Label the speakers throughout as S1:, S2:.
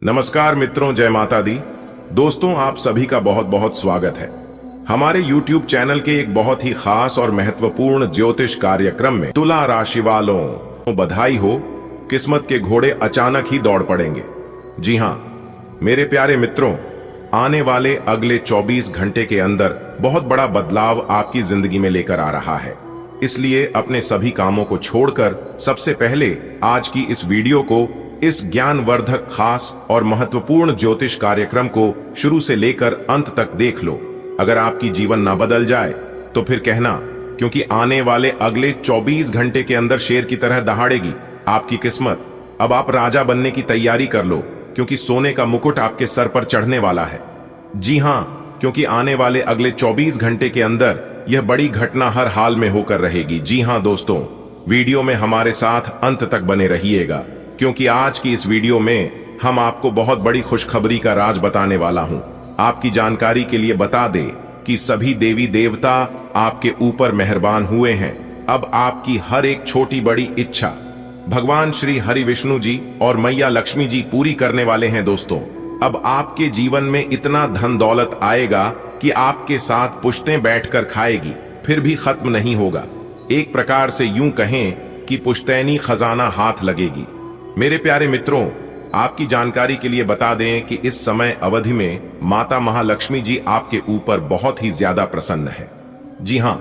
S1: नमस्कार मित्रों, जय माता दी। दोस्तों, आप सभी का बहुत बहुत स्वागत है हमारे YouTube चैनल के एक बहुत ही खास और महत्वपूर्ण ज्योतिष कार्यक्रम में। तुला राशि वालों को बधाई हो, किस्मत के घोड़े अचानक ही दौड़ पड़ेंगे। जी हां मेरे प्यारे मित्रों, आने वाले अगले 24 घंटे के अंदर बहुत बड़ा बदलाव आपकी जिंदगी में लेकर आ रहा है। इसलिए अपने सभी कामों को छोड़कर सबसे पहले आज की इस वीडियो को, इस ज्ञानवर्धक खास और महत्वपूर्ण ज्योतिष कार्यक्रम को शुरू से लेकर अंत तक देख लो। अगर आपकी जीवन ना बदल जाए तो फिर कहना, क्योंकि आने वाले अगले 24 घंटे के अंदर शेर की तरह दहाड़ेगी आपकी किस्मत। अब आप राजा बनने की तैयारी कर लो, क्योंकि सोने का मुकुट आपके सर पर चढ़ने वाला है। जी हां, क्योंकि आने वाले अगले 24 घंटे के अंदर यह बड़ी घटना हर हाल में होकर रहेगी। जी हां दोस्तों, वीडियो में हमारे साथ अंत तक बने रहिएगा, क्योंकि आज की इस वीडियो में हम आपको बहुत बड़ी खुशखबरी का राज बताने वाला हूं। आपकी जानकारी के लिए बता दें कि सभी देवी देवता आपके ऊपर मेहरबान हुए हैं। अब आपकी हर एक छोटी बड़ी इच्छा भगवान श्री हरि विष्णु जी और मैया लक्ष्मी जी पूरी करने वाले हैं। दोस्तों, अब आपके जीवन में इतना धन दौलत आएगा कि आपके साथ पुश्तें बैठकर खाएगी, फिर भी खत्म नहीं होगा। एक प्रकार से यूं कहें कि पुश्तैनी खजाना हाथ लगेगी। मेरे प्यारे मित्रों, आपकी जानकारी के लिए बता दें कि इस समय अवधि में माता महालक्ष्मी जी आपके ऊपर बहुत ही ज्यादा प्रसन्न है। जी हां,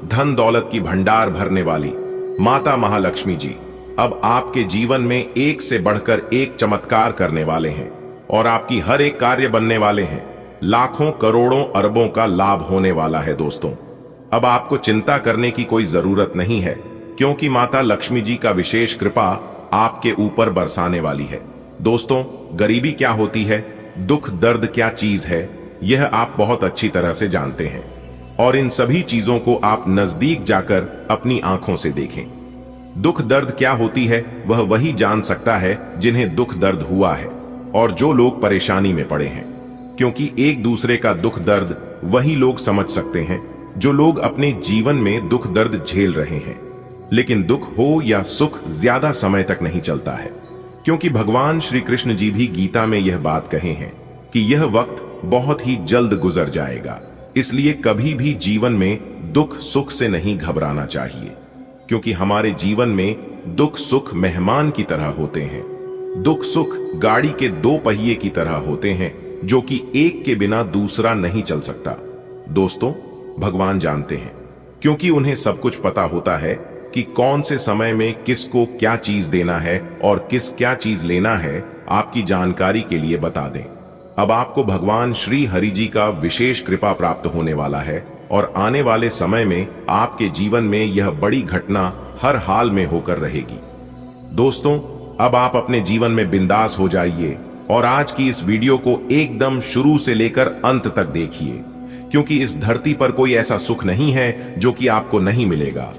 S1: धन दौलत की भंडार भरने वाली माता महालक्ष्मी जी अब आपके जीवन में एक से बढ़कर एक चमत्कार करने वाले हैं और आपकी हर एक कार्य बनने वाले हैं। लाखों करोड़ों अरबों का लाभ होने वाला है। दोस्तों, अब आपको चिंता करने की कोई जरूरत नहीं है, क्योंकि माता लक्ष्मी जी का विशेष कृपा आपके ऊपर बरसाने वाली है। दोस्तों, गरीबी क्या होती है, दुख दर्द क्या चीज है, यह आप बहुत अच्छी तरह से जानते हैं, और इन सभी चीजों को आप नजदीक जाकर अपनी आंखों से देखें। दुख दर्द क्या होती है वह वही जान सकता है जिन्हें दुख दर्द हुआ है और जो लोग परेशानी में पड़े हैं, क्योंकि एक दूसरे का दुख दर्द वही लोग समझ सकते हैं जो लोग अपने जीवन में दुख दर्द झेल रहे हैं। लेकिन दुख हो या सुख ज्यादा समय तक नहीं चलता है, क्योंकि भगवान श्री कृष्ण जी भी गीता में यह बात कहे हैं कि यह वक्त बहुत ही जल्द गुजर जाएगा। इसलिए कभी भी जीवन में दुख सुख से नहीं घबराना चाहिए, क्योंकि हमारे जीवन में दुख सुख मेहमान की तरह होते हैं। दुख सुख गाड़ी के दो पहिए की तरह होते हैं, जो कि एक के बिना दूसरा नहीं चल सकता। दोस्तों, भगवान जानते हैं, क्योंकि उन्हें सब कुछ पता होता है कि कौन से समय में किसको क्या चीज देना है और किस क्या चीज लेना है। आपकी जानकारी के लिए बता दें, अब आपको भगवान श्री हरि जी का विशेष कृपा प्राप्त होने वाला है और आने वाले समय में आपके जीवन में यह बड़ी घटना हर हाल में होकर रहेगी। दोस्तों, अब आप अपने जीवन में बिंदास हो जाइए और आज की इस वीडियो को एकदम शुरू से लेकर अंत तक देखिए, क्योंकि इस धरती पर कोई ऐसा सुख नहीं है जो कि आपको नहीं मिलेगा।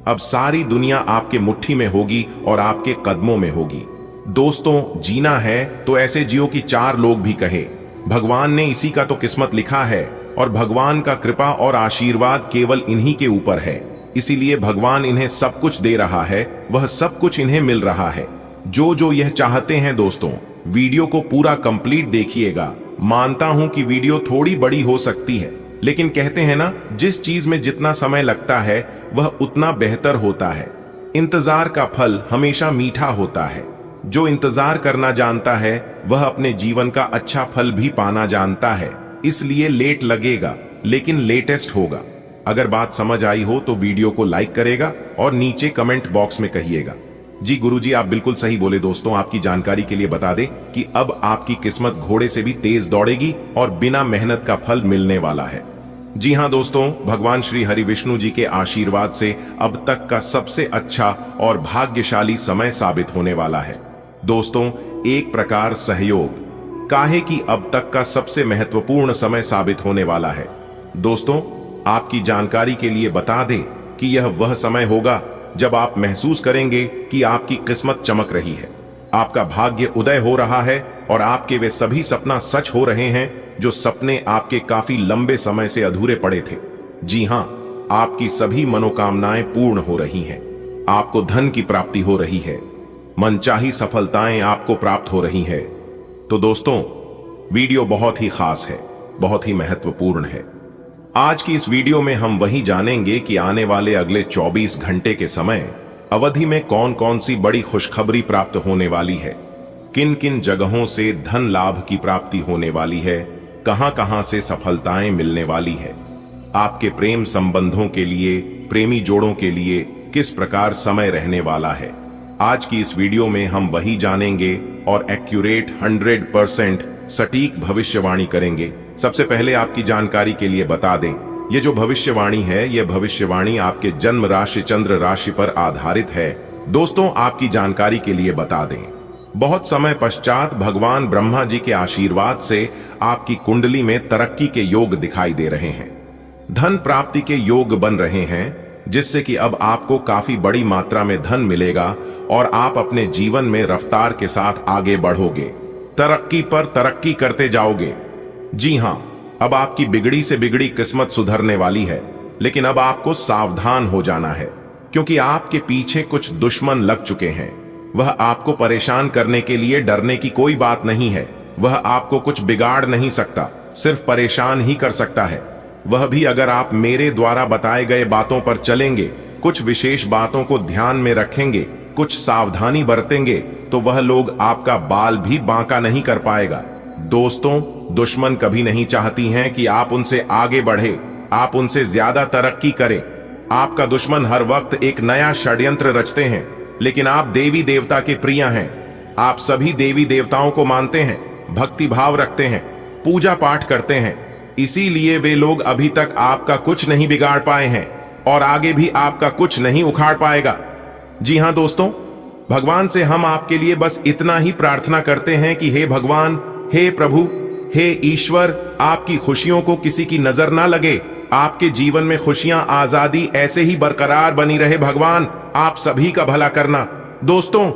S1: अब सारी दुनिया आपके मुट्ठी में होगी और आपके कदमों में होगी। दोस्तों, जीना है तो ऐसे जियो कि चार लोग भी कहे भगवान ने इसी का तो किस्मत लिखा है, और भगवान का कृपा और आशीर्वाद केवल इन्हीं के ऊपर है। इसीलिए भगवान इन्हें सब कुछ दे रहा है, वह सब कुछ इन्हें मिल रहा है जो जो यह चाहते हैं। दोस्तों, वीडियो को पूरा कंप्लीट देखिएगा। मानता हूं कि वीडियो थोड़ी बड़ी हो सकती है, लेकिन कहते हैं ना, जिस चीज में जितना समय लगता है वह उतना बेहतर होता है। इंतजार का फल हमेशा मीठा होता है। जो इंतजार करना जानता है वह अपने जीवन का अच्छा फल भी पाना जानता है। इसलिए लेट लगेगा, लेकिन लेटेस्ट होगा। अगर बात समझ आई हो तो वीडियो को लाइक करेगा और नीचे कमेंट बॉक्स में कहिएगा, जी गुरुजी आप बिल्कुल सही बोले। दोस्तों, आपकी जानकारी के लिए बता दें कि अब आपकी किस्मत घोड़े से भी तेज दौड़ेगी और बिना मेहनत का फल मिलने वाला है। जी हां दोस्तों, भगवान श्री हरि विष्णु जी के आशीर्वाद से अब तक का सबसे अच्छा और भाग्यशाली समय साबित होने वाला है। दोस्तों, एक प्रकार सहयोग काहे कि अब तक का सबसे महत्वपूर्ण समय साबित होने वाला है। दोस्तों, आपकी जानकारी के लिए बता दें कि यह वह समय होगा जब आप महसूस करेंगे कि आपकी किस्मत चमक रही है, आपका भाग्य उदय हो रहा है और आपके वे सभी सपना सच हो रहे हैं जो सपने आपके काफी लंबे समय से अधूरे पड़े थे। जी हां, आपकी सभी मनोकामनाएं पूर्ण हो रही हैं। आपको धन की प्राप्ति हो रही है, मनचाही सफलताएं आपको प्राप्त हो रही है, तो दोस्तों, वीडियो बहुत ही खास है, बहुत ही महत्वपूर्ण है। आज की इस वीडियो में हम वही जानेंगे कि आने वाले अगले 24 घंटे के समय अवधि में कौन कौन सी बड़ी खुशखबरी प्राप्त होने वाली है, किन किन जगहों से धन लाभ की प्राप्ति होने वाली है, कहां कहां से सफलताएं मिलने वाली है। आपके प्रेम संबंधों के लिए, प्रेमी जोड़ों के लिए किस प्रकार समय रहने वाला है। आज की इस वीडियो में हम वही जानेंगे और एक्यूरेट 100% सटीक भविष्यवाणी करेंगे। सबसे पहले आपकी जानकारी के लिए बता दें, ये जो भविष्यवाणी है, यह भविष्यवाणी आपके जन्म राशि चंद्र राशि पर आधारित है। दोस्तों, आपकी जानकारी के लिए बता दें, बहुत समय पश्चात भगवान ब्रह्मा जी के आशीर्वाद से आपकी कुंडली में तरक्की के योग दिखाई दे रहे हैं। धन प्राप्ति के योग बन रहे हैं, जिससे कि अब आपको काफी बड़ी मात्रा में धन मिलेगा और आप अपने जीवन में रफ्तार के साथ आगे बढ़ोगे, तरक्की पर तरक्की करते जाओगे। जी हां, अब आपकी बिगड़ी से बिगड़ी किस्मत सुधरने वाली है, लेकिन अब आपको सावधान हो जाना है, क्योंकि आपके पीछे कुछ दुश्मन लग चुके हैं। वह आपको परेशान करने के लिए डरने की कोई बात नहीं है। वह आपको कुछ बिगाड़ नहीं सकता, सिर्फ परेशान ही कर सकता है। वह भी अगर आप मेरे द्वारा बताए गए बातों पर चलेंगे, कुछ विशेष बातों को ध्यान में रखेंगे, कुछ सावधानी बरतेंगे, तो वह लोग आपका बाल भी बांका नहीं कर पाएगा। दोस्तों, दुश्मन कभी नहीं चाहती हैं कि आप उनसे आगे बढ़े, आप उनसे ज्यादा तरक्की करें। आपका दुश्मन हर वक्त एक नया षड्यंत्र रचते हैं, लेकिन आप देवी देवता के प्रिय हैं। आप सभी देवी देवताओं को मानते हैं, भक्ति भाव रखते हैं, पूजा पाठ करते हैं, इसीलिए वे लोग अभी तक आपका कुछ नहीं बिगाड़ पाए हैं और आगे भी आपका कुछ नहीं उखाड़ पाएगा। जी हां दोस्तों, भगवान से हम आपके लिए बस इतना ही प्रार्थना करते हैं कि हे भगवान, हे प्रभु, हे ईश्वर, आपकी खुशियों को किसी की नजर ना लगे। आपके जीवन में खुशियां, आजादी ऐसे ही बरकरार बनी रहे। भगवान, आप सभी का भला करना। दोस्तों,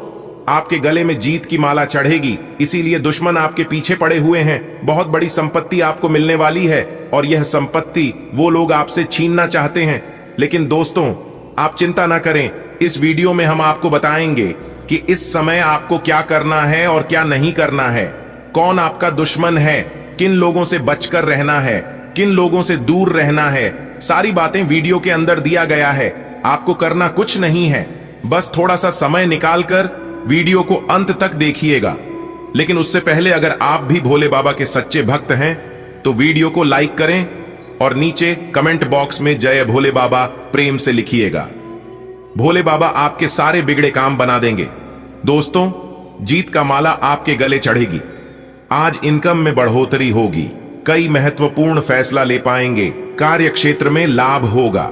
S1: आपके गले में जीत की माला चढ़ेगी, इसीलिए दुश्मन आपके पीछे पड़े हुए हैं। बहुत बड़ी संपत्ति आपको मिलने वाली है और यह संपत्ति वो लोग आपसे छीनना चाहते हैं। लेकिन दोस्तों, आप चिंता ना करें, इस वीडियो में हम आपको बताएंगे कि इस समय आपको क्या करना है और क्या नहीं करना है, कौन आपका दुश्मन है, किन लोगों से बचकर रहना है, किन लोगों से दूर रहना है। सारी बातें वीडियो के अंदर दिया गया है। आपको करना कुछ नहीं है, बस थोड़ा सा समय निकालकर वीडियो को अंत तक देखिएगा। लेकिन उससे पहले अगर आप भी भोले बाबा के सच्चे भक्त हैं तो वीडियो को लाइक करें और नीचे कमेंट बॉक्स में जय भोले बाबा प्रेम से लिखिएगा। भोले बाबा आपके सारे बिगड़े काम बना देंगे। दोस्तों, जीत का माला आपके गले चढ़ेगी। आज इनकम में बढ़ोतरी होगी, कई महत्वपूर्ण फैसला ले पाएंगे, कार्य क्षेत्र में लाभ होगा,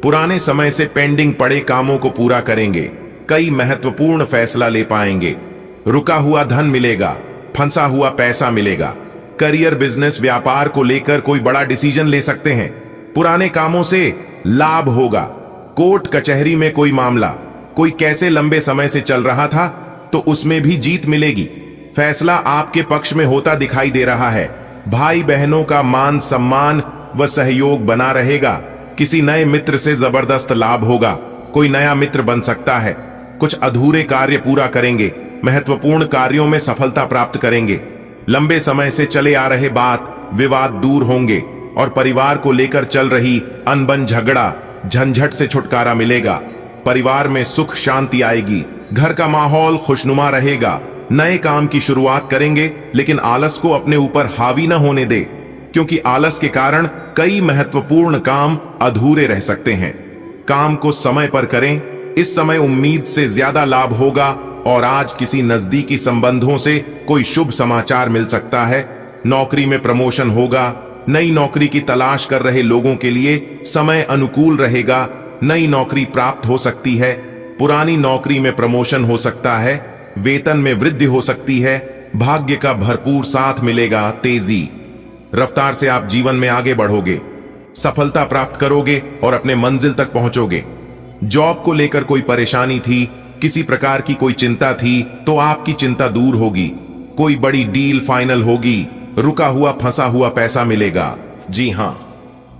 S1: पुराने समय से पेंडिंग पड़े कामों को पूरा करेंगे, कई महत्वपूर्ण फैसला ले पाएंगे, रुका हुआ धन मिलेगा, फंसा हुआ पैसा मिलेगा, करियर, बिजनेस, व्यापार को लेकर कोई बड़ा डिसीजन ले सकते हैं, पुराने कामों से लाभ होगा, कोर्ट कचहरी में कोई मामला, कोई कैसे लंबे समय से चल रहा था तो उसमें भी जीत मिलेगी। फैसला आपके पक्ष में होता दिखाई दे रहा है। भाई बहनों का मान सम्मान व सहयोग बना रहेगा। किसी नए मित्र से जबरदस्त लाभ होगा, कोई नया मित्र बन सकता है। कुछ अधूरे कार्य पूरा करेंगे, महत्वपूर्ण कार्यों में सफलता प्राप्त करेंगे। लंबे समय से चले आ रहे बात विवाद दूर होंगे और परिवार को लेकर चल रही अनबन झगड़ा झंझट से छुटकारा मिलेगा। परिवार में सुख शांति आएगी, घर का माहौल खुशनुमा रहेगा। नए काम की शुरुआत करेंगे, लेकिन आलस को अपने ऊपर हावी न होने दे, क्योंकि आलस के कारण कई महत्वपूर्ण काम अधूरे रह सकते हैं। काम को समय पर करें, इस समय उम्मीद से ज्यादा लाभ होगा और आज किसी नजदीकी संबंधों से कोई शुभ समाचार मिल सकता है। नौकरी में प्रमोशन होगा। नई नौकरी की तलाश कर रहे लोगों के लिए समय अनुकूल रहेगा। नई नौकरी प्राप्त हो सकती है। पुरानी नौकरी में प्रमोशन हो सकता है। वेतन में वृद्धि हो सकती है। भाग्य का भरपूर साथ मिलेगा। तेजी रफ्तार से आप जीवन में आगे बढ़ोगे, सफलता प्राप्त करोगे और अपने मंजिल तक पहुंचोगे। जॉब को लेकर कोई परेशानी थी, किसी प्रकार की कोई चिंता थी, तो आपकी चिंता दूर होगी। कोई बड़ी डील फाइनल होगी। रुका हुआ फंसा हुआ पैसा मिलेगा। जी हां,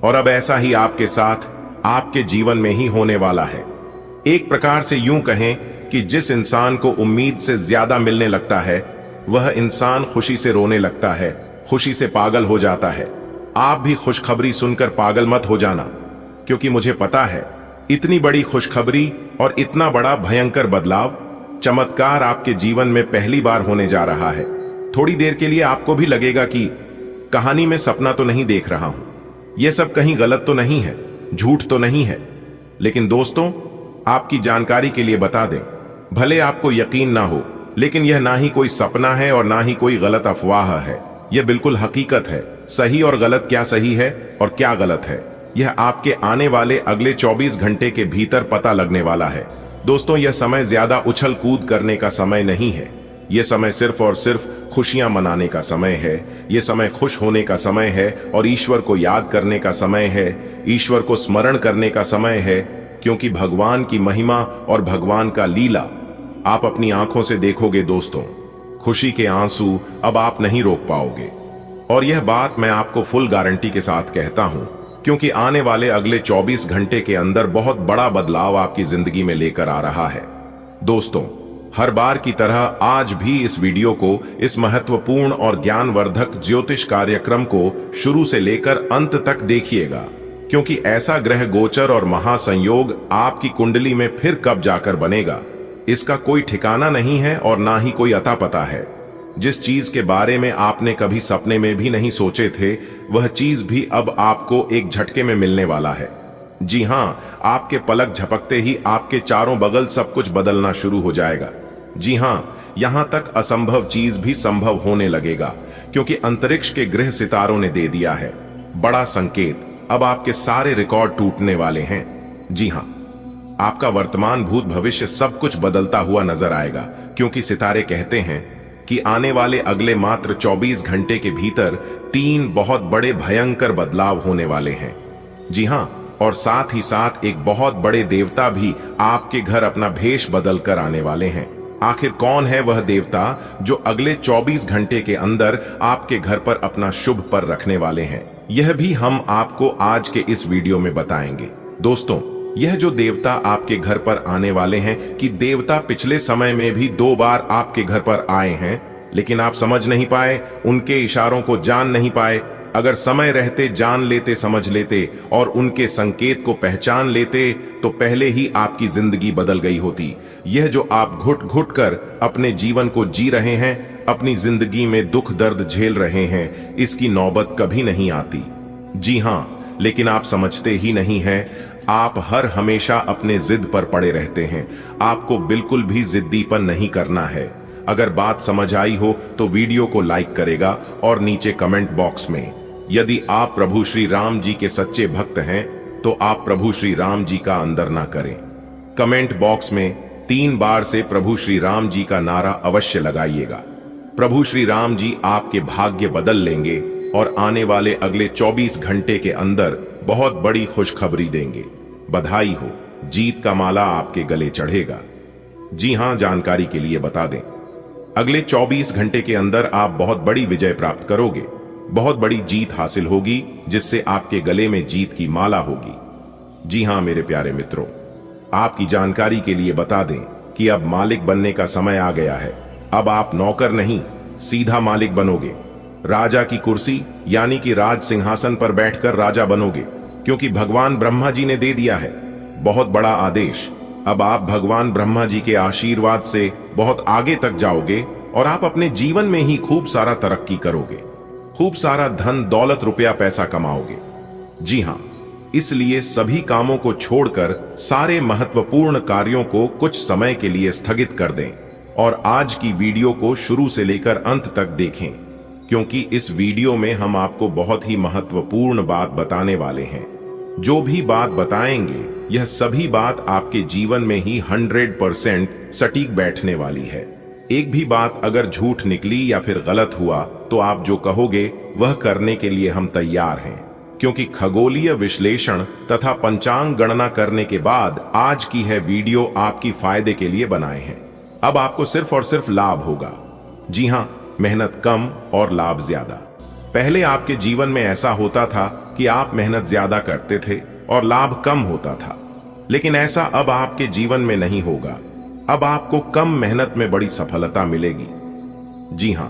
S1: और अब ऐसा ही आपके साथ आपके जीवन में ही होने वाला है। एक प्रकार से यूं कहें कि जिस इंसान को उम्मीद से ज्यादा मिलने लगता है, वह इंसान खुशी से रोने लगता है, खुशी से पागल हो जाता है। आप भी खुशखबरी सुनकर पागल मत हो जाना, क्योंकि मुझे पता है इतनी बड़ी खुशखबरी और इतना बड़ा भयंकर बदलाव, चमत्कार आपके जीवन में पहली बार होने जा रहा है। थोड़ी देर के लिए आपको भी लगेगा कि कहानी में सपना तो नहीं देख रहा हूं, यह सब कहीं गलत तो नहीं है, झूठ तो नहीं है। लेकिन दोस्तों, आपकी जानकारी के लिए बता दें, भले आपको यकीन ना हो, लेकिन यह ना ही कोई सपना है और ना ही कोई गलत अफवाह है। यह बिल्कुल हकीकत है। सही और गलत, क्या सही है और क्या गलत है, यह आपके आने वाले अगले 24 घंटे के भीतर पता लगने वाला है। दोस्तों, यह समय ज्यादा उछल कूद करने का समय नहीं है। यह समय सिर्फ और सिर्फ खुशियां मनाने का समय है। यह समय खुश होने का समय है और ईश्वर को याद करने का समय है, ईश्वर को स्मरण करने का समय है, क्योंकि भगवान की महिमा और भगवान का लीला आप अपनी आंखों से देखोगे। दोस्तों, खुशी के आंसू अब आप नहीं रोक पाओगे, और यह बात मैं आपको फुल गारंटी के साथ कहता हूं, क्योंकि आने वाले अगले 24 घंटे के अंदर बहुत बड़ा बदलाव आपकी जिंदगी में लेकर आ रहा है। दोस्तों, हर बार की तरह आज भी इस वीडियो को, इस महत्वपूर्ण और ज्ञानवर्धक ज्योतिष कार्यक्रम को शुरू से लेकर अंत तक देखिएगा, क्योंकि ऐसा ग्रह गोचर और महासंयोग आपकी कुंडली में फिर कब जाकर बनेगा, इसका कोई ठिकाना नहीं है और ना ही कोई अता पता है। जिस चीज के बारे में आपने कभी सपने में भी नहीं सोचे थे, वह चीज भी अब आपको एक झटके में मिलने वाला है। जी हां, आपके पलक झपकते ही आपके चारों बगल सब कुछ बदलना शुरू हो जाएगा। जी हां, यहां तक असंभव चीज भी संभव होने लगेगा, क्योंकि अंतरिक्ष के ग्रह सितारों ने दे दिया है बड़ा संकेत। अब आपके सारे रिकॉर्ड टूटने वाले हैं। जी हां, आपका वर्तमान, भूत, भविष्य सब कुछ बदलता हुआ नजर आएगा, क्योंकि सितारे कहते हैं कि आने वाले अगले मात्र 24 घंटे के भीतर 3 बहुत बड़े भयंकर बदलाव होने वाले हैं। जी हां, और साथ ही साथ एक बहुत बड़े देवता भी आपके घर अपना भेष बदल कर आने वाले हैं। आखिर कौन है वह देवता जो अगले 24 घंटे के अंदर आपके घर पर अपना शुभ पर रखने वाले हैं, यह भी हम आपको आज के इस वीडियो में बताएंगे। दोस्तों, यह जो देवता आपके घर पर आने वाले हैं, कि देवता पिछले समय में भी 2 बार आपके घर पर आए हैं, लेकिन आप समझ नहीं पाए, उनके इशारों को जान नहीं पाए। अगर समय रहते जान लेते, समझ लेते और उनके संकेत को पहचान लेते, तो पहले ही आपकी जिंदगी बदल गई होती। यह जो आप घुट घुट कर अपने जीवन को जी रहे हैं, अपनी जिंदगी में दुख दर्द झेल रहे हैं, इसकी नौबत कभी नहीं आती। जी हां, लेकिन आप समझते ही नहीं हैं। आप हर हमेशा अपने जिद पर पड़े रहते हैं। आपको बिल्कुल भी जिद्दीपन नहीं करना है। अगर बात समझ आई हो तो वीडियो को लाइक करेगा और नीचे कमेंट बॉक्स में, यदि आप प्रभु श्री राम जी के सच्चे भक्त हैं, तो आप प्रभु श्री राम जी का अंदर ना करें। कमेंट बॉक्स में 3 बार से प्रभु श्री राम जी का नारा अवश्य लगाइएगा। प्रभु श्री राम जी आपके भाग्य बदल लेंगे और आने वाले अगले 24 घंटे के अंदर बहुत बड़ी खुशखबरी देंगे। बधाई हो, जीत का माला आपके गले चढ़ेगा। जी हां, जानकारी के लिए बता दें, अगले 24 घंटे के अंदर आप बहुत बड़ी विजय प्राप्त करोगे। बहुत बड़ी जीत हासिल होगी, जिससे आपके गले में जीत की माला होगी। जी हां मेरे प्यारे मित्रों, आपकी जानकारी के लिए बता दें कि अब मालिक बनने का समय आ गया है। अब आप नौकर नहीं, सीधा मालिक बनोगे। राजा की कुर्सी यानी कि राज सिंहासन पर बैठकर राजा बनोगे, क्योंकि भगवान ब्रह्मा जी ने दे दिया है बहुत बड़ा आदेश। अब आप भगवान ब्रह्मा जी के आशीर्वाद से बहुत आगे तक जाओगे और आप अपने जीवन में ही खूब सारा तरक्की करोगे, खूब सारा धन दौलत रुपया पैसा कमाओगे। जी हां, इसलिए सभी कामों को छोड़कर सारे महत्वपूर्ण कार्यों को कुछ समय के लिए स्थगित कर दें और आज की वीडियो को शुरू से लेकर अंत तक देखें, क्योंकि इस वीडियो में हम आपको बहुत ही महत्वपूर्ण बात बताने वाले हैं। जो भी बात बताएंगे, यह सभी बात आपके जीवन में ही 100% सटीक बैठने वाली है। एक भी बात अगर झूठ निकली या फिर गलत हुआ, तो आप जो कहोगे वह करने के लिए हम तैयार हैं, क्योंकि खगोलीय विश्लेषण तथा पंचांग गणना करने के बाद आज की है वीडियो आपकी फायदे के लिए बनाए हैं। अब आपको सिर्फ और सिर्फ लाभ होगा। जी हां, मेहनत कम और लाभ ज्यादा। पहले आपके जीवन में ऐसा होता था कि आप मेहनत ज्यादा करते थे और लाभ कम होता था, लेकिन ऐसा अब आपके जीवन में नहीं होगा। अब आपको कम मेहनत में बड़ी सफलता मिलेगी। जी हां,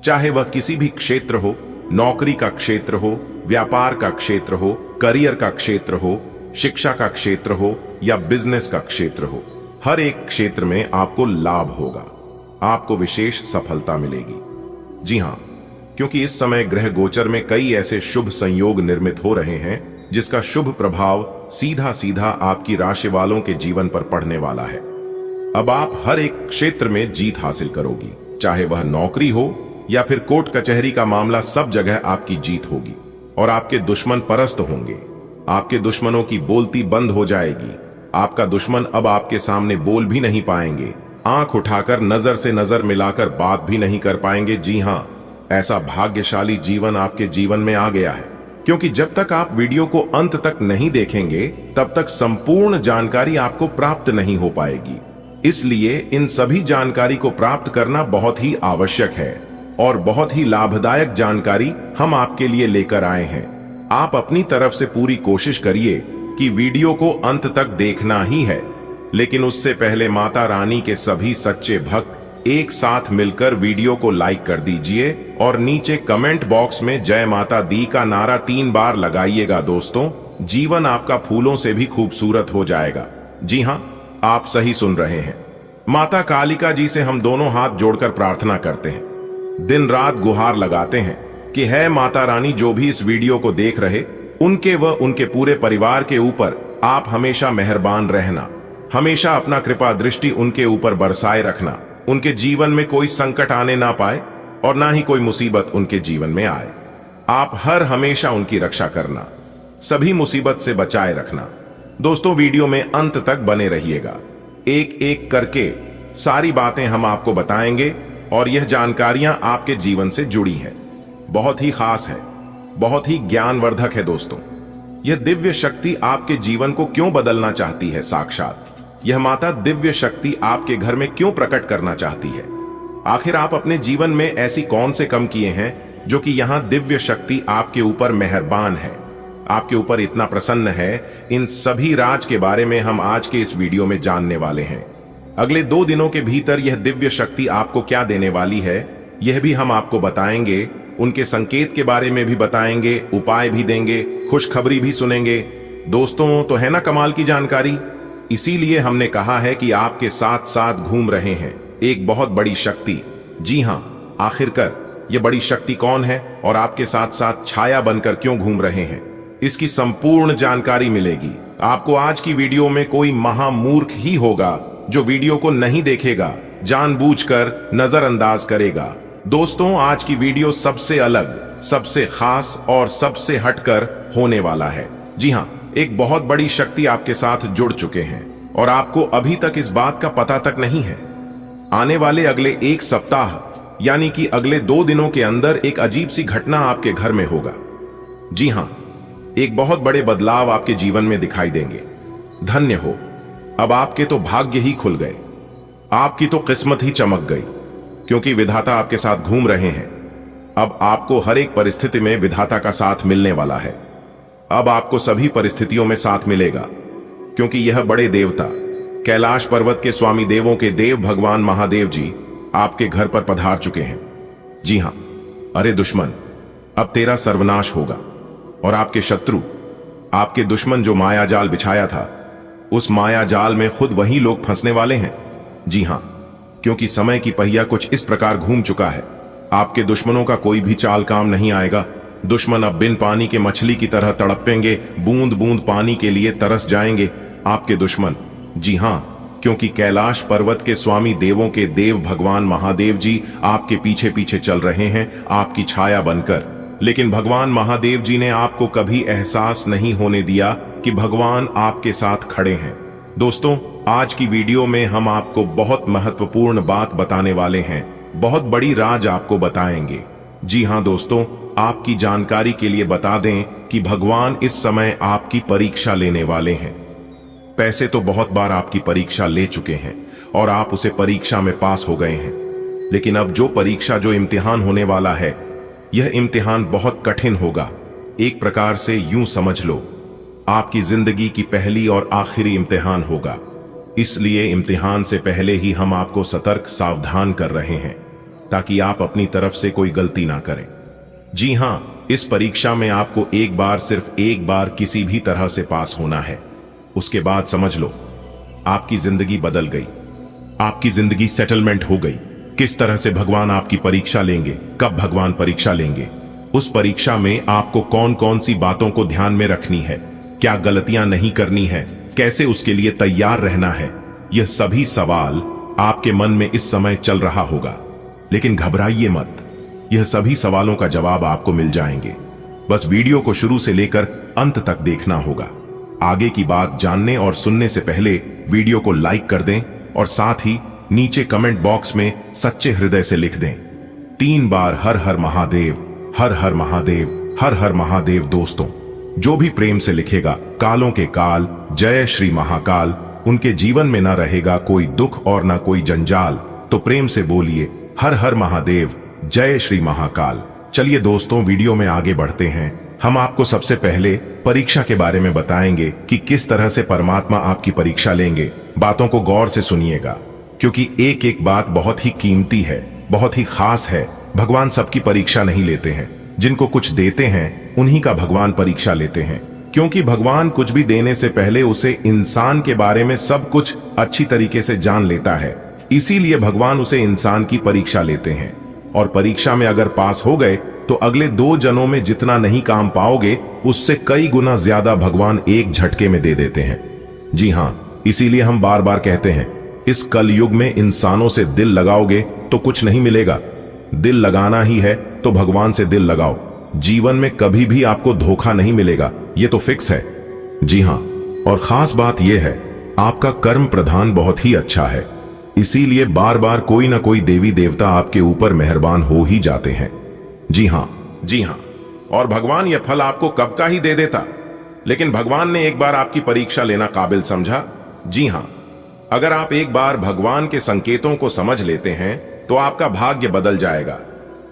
S1: चाहे वह किसी भी क्षेत्र हो, नौकरी का क्षेत्र हो, व्यापार का क्षेत्र हो, करियर का क्षेत्र हो, शिक्षा का क्षेत्र हो या बिजनेस का क्षेत्र हो, हर एक क्षेत्र में आपको लाभ होगा, आपको विशेष सफलता मिलेगी। जी हां, क्योंकि इस समय ग्रह गोचर में कई ऐसे शुभ संयोग निर्मित हो रहे हैं जिसका शुभ प्रभाव सीधा सीधा आपकी राशि वालों के जीवन पर पड़ने वाला है। अब आप हर एक क्षेत्र में जीत हासिल करोगी, चाहे वह नौकरी हो या फिर कोर्ट कचहरी का मामला, सब जगह आपकी जीत होगी और आपके दुश्मन परास्त होंगे। आपके दुश्मनों की बोलती बंद हो जाएगी। आपका दुश्मन अब आपके सामने बोल भी नहीं पाएंगे, आंख उठाकर नजर से नजर मिलाकर बात भी नहीं कर पाएंगे। जी हां, ऐसा भाग्यशाली जीवन आपके जीवन में आ गया है, क्योंकि जब तक आप वीडियो को अंत तक नहीं देखेंगे तब तक संपूर्ण जानकारी आपको प्राप्त नहीं हो पाएगी। इसलिए इन सभी जानकारी को प्राप्त करना बहुत ही आवश्यक है और बहुत ही लाभदायक जानकारी हम आपके लिए लेकर आए हैं। आप अपनी तरफ से पूरी कोशिश करिए कि वीडियो को अंत तक देखना ही है, लेकिन उससे पहले माता रानी के सभी सच्चे भक्त एक साथ मिलकर वीडियो को लाइक कर दीजिए और नीचे कमेंट बॉक्स में जय माता दी का नारा 3 बार लगाइएगा। दोस्तों, जीवन आपका फूलों से भी खूबसूरत हो जाएगा। जी हां, आप सही सुन रहे हैं। माता कालिका जी से हम दोनों हाथ जोड़कर प्रार्थना करते हैं, दिन रात गुहार लगाते हैं कि है माता रानी, जो भी इस वीडियो को देख रहे, उनके व उनके पूरे परिवार के ऊपर आप हमेशा मेहरबान रहना, हमेशा अपना कृपा दृष्टि उनके ऊपर बरसाए रखना, उनके जीवन में कोई संकट आने ना पाए और ना ही कोई मुसीबत उनके जीवन में आए। आप हर हमेशा उनकी रक्षा करना, सभी मुसीबत से बचाए रखना। दोस्तों, वीडियो में अंत तक बने रहिएगा, एक एक करके सारी बातें हम आपको बताएंगे और यह जानकारियां आपके जीवन से जुड़ी हैं, बहुत ही खास है, बहुत ही ज्ञानवर्धक है। दोस्तों, यह दिव्य शक्ति आपके जीवन को क्यों बदलना चाहती है, साक्षात यह माता दिव्य शक्ति आपके घर में क्यों प्रकट करना चाहती है? आखिर आप अपने जीवन में ऐसी कौन से कम किए हैं जो कि यहां दिव्य शक्ति आपके ऊपर मेहरबान है, आपके ऊपर इतना प्रसन्न है? इन सभी राज के बारे में हम आज के इस वीडियो में जानने वाले हैं। अगले 2 दिनों के भीतर यह दिव्य शक्ति आपको क्या देने वाली है, यह भी हम आपको बताएंगे। उनके संकेत के बारे में भी बताएंगे, उपाय भी देंगे, खुशखबरी भी सुनेंगे। दोस्तों, तो है ना कमाल की जानकारी? इसीलिए हमने कहा है कि आपके साथ साथ घूम रहे हैं एक बहुत बड़ी शक्ति। जी हां, आखिरकार यह बड़ी शक्ति कौन है और आपके साथ साथ छाया बनकर क्यों घूम रहे हैं, इसकी संपूर्ण जानकारी मिलेगी आपको आज की वीडियो में। कोई महामूर्ख ही होगा जो वीडियो को नहीं देखेगा, जानबूझकर नजरअंदाज करेगा। दोस्तों, आज की वीडियो सबसे अलग, सबसे खास और सबसे हटकर होने वाला है। जी हां, एक बहुत बड़ी शक्ति आपके साथ जुड़ चुके हैं और आपको अभी तक इस बात का पता तक नहीं है। आने वाले अगले 1 सप्ताह यानी कि अगले 2 दिनों के अंदर एक अजीब सी घटना आपके घर में होगा। जी हां, एक बहुत बड़े बदलाव आपके जीवन में दिखाई देंगे। धन्य हो, अब आपके तो भाग्य ही खुल गए, आपकी तो किस्मत ही चमक गई, क्योंकि विधाता आपके साथ घूम रहे हैं। अब आपको हर एक परिस्थिति में विधाता का साथ मिलने वाला है। अब आपको सभी परिस्थितियों में साथ मिलेगा, क्योंकि यह बड़े देवता कैलाश पर्वत के स्वामी देवों के देव भगवान महादेव जी आपके घर पर पधार चुके हैं। जी हां, अरे दुश्मन, अब तेरा सर्वनाश होगा और आपके शत्रु, आपके दुश्मन जो माया जाल बिछाया था, उस माया जाल में खुद वही लोग फंसने वाले हैं। जी हां, क्योंकि समय की पहिया कुछ इस प्रकार घूम चुका है, आपके दुश्मनों का कोई भी चाल काम नहीं आएगा। दुश्मन अब बिन पानी के मछली की तरह तड़पेंगे, बूंद बूंद पानी के लिए तरस जाएंगे आपके दुश्मन। जी हां, क्योंकि कैलाश पर्वत के स्वामी देवों के देव भगवान महादेव जी आपके पीछे पीछे चल रहे हैं, आपकी छाया बनकर। लेकिन भगवान महादेव जी ने आपको कभी एहसास नहीं होने दिया कि भगवान आपके साथ खड़े हैं। दोस्तों, आज की वीडियो में हम आपको बहुत महत्वपूर्ण बात बताने वाले हैं, बहुत बड़ी राज आपको बताएंगे। जी हां दोस्तों, आपकी जानकारी के लिए बता दें कि भगवान इस समय आपकी परीक्षा लेने वाले हैं। पैसे तो बहुत बार आपकी परीक्षा ले चुके हैं और आप उसे परीक्षा में पास हो गए हैं, लेकिन अब जो परीक्षा, जो इम्तिहान होने वाला है, यह इम्तिहान बहुत कठिन होगा। एक प्रकार से यूं समझ लो, आपकी जिंदगी की पहली और आखिरी इम्तिहान होगा। इसलिए इम्तिहान से पहले ही हम आपको सतर्क, सावधान कर रहे हैं। ताकि आप अपनी तरफ से कोई गलती ना करें। जी हां, इस परीक्षा में आपको एक बार, सिर्फ एक बार किसी भी तरह से पास होना है। उसके बाद समझ लो आपकी जिंदगी बदल गई, आपकी जिंदगी सेटलमेंट हो गई। किस तरह से भगवान आपकी परीक्षा लेंगे, कब भगवान परीक्षा लेंगे, उस परीक्षा में आपको कौन कौन सी बातों को ध्यान में रखनी है, क्या गलतियां नहीं करनी है, कैसे उसके लिए तैयार रहना है, यह सभी सवाल आपके मन में इस समय चल रहा होगा। लेकिन घबराइए मत, यह सभी सवालों का जवाब आपको मिल जाएंगे। बस वीडियो को शुरू से लेकर अंत तक देखना होगा। आगे की बात जानने और सुनने से पहले वीडियो को लाइक कर दें और साथ ही नीचे कमेंट बॉक्स में सच्चे हृदय से लिख दें 3 बार हर हर महादेव, हर हर महादेव, हर हर महादेव। दोस्तों, जो भी प्रेम से लिखेगा कालों के काल, जय श्री महाकाल, उनके जीवन में ना रहेगा कोई दुख और ना कोई जंजाल। तो प्रेम से बोलिए हर हर महादेव, जय श्री महाकाल। चलिए दोस्तों, वीडियो में आगे बढ़ते हैं। हम आपको सबसे पहले परीक्षा के बारे में बताएंगे कि किस तरह से परमात्मा आपकी परीक्षा लेंगे। बातों को गौर से सुनिएगा, क्योंकि एक एक बात बहुत ही कीमती है, बहुत ही खास है। भगवान सबकी परीक्षा नहीं लेते हैं, जिनको कुछ देते हैं उन्हीं का भगवान परीक्षा लेते हैं। क्योंकि भगवान कुछ भी देने से पहले उसे इंसान के बारे में सब कुछ अच्छी तरीके से जान लेता है, इसीलिए भगवान उसे इंसान की परीक्षा लेते हैं। और परीक्षा में अगर पास हो गए तो अगले 2 जन्मों में जितना नहीं काम पाओगे उससे कई गुना ज्यादा भगवान एक झटके में दे देते हैं। जी हां, इसीलिए हम बार बार कहते हैं, इस कलयुग में इंसानों से दिल लगाओगे तो कुछ नहीं मिलेगा। दिल लगाना ही है तो भगवान से दिल लगाओ, जीवन में कभी भी आपको धोखा नहीं मिलेगा, ये तो फिक्स है। जी हां, और खास बात यह है, आपका कर्म प्रधान बहुत ही अच्छा है, इसीलिए बार बार कोई ना कोई देवी देवता आपके ऊपर मेहरबान हो ही जाते हैं। जी हां, जी हां, और भगवान यह फल आपको कब का ही दे देता, लेकिन भगवान ने एक बार आपकी परीक्षा लेना काबिल समझा। जी हां, अगर आप एक बार भगवान के संकेतों को समझ लेते हैं तो आपका भाग्य बदल जाएगा,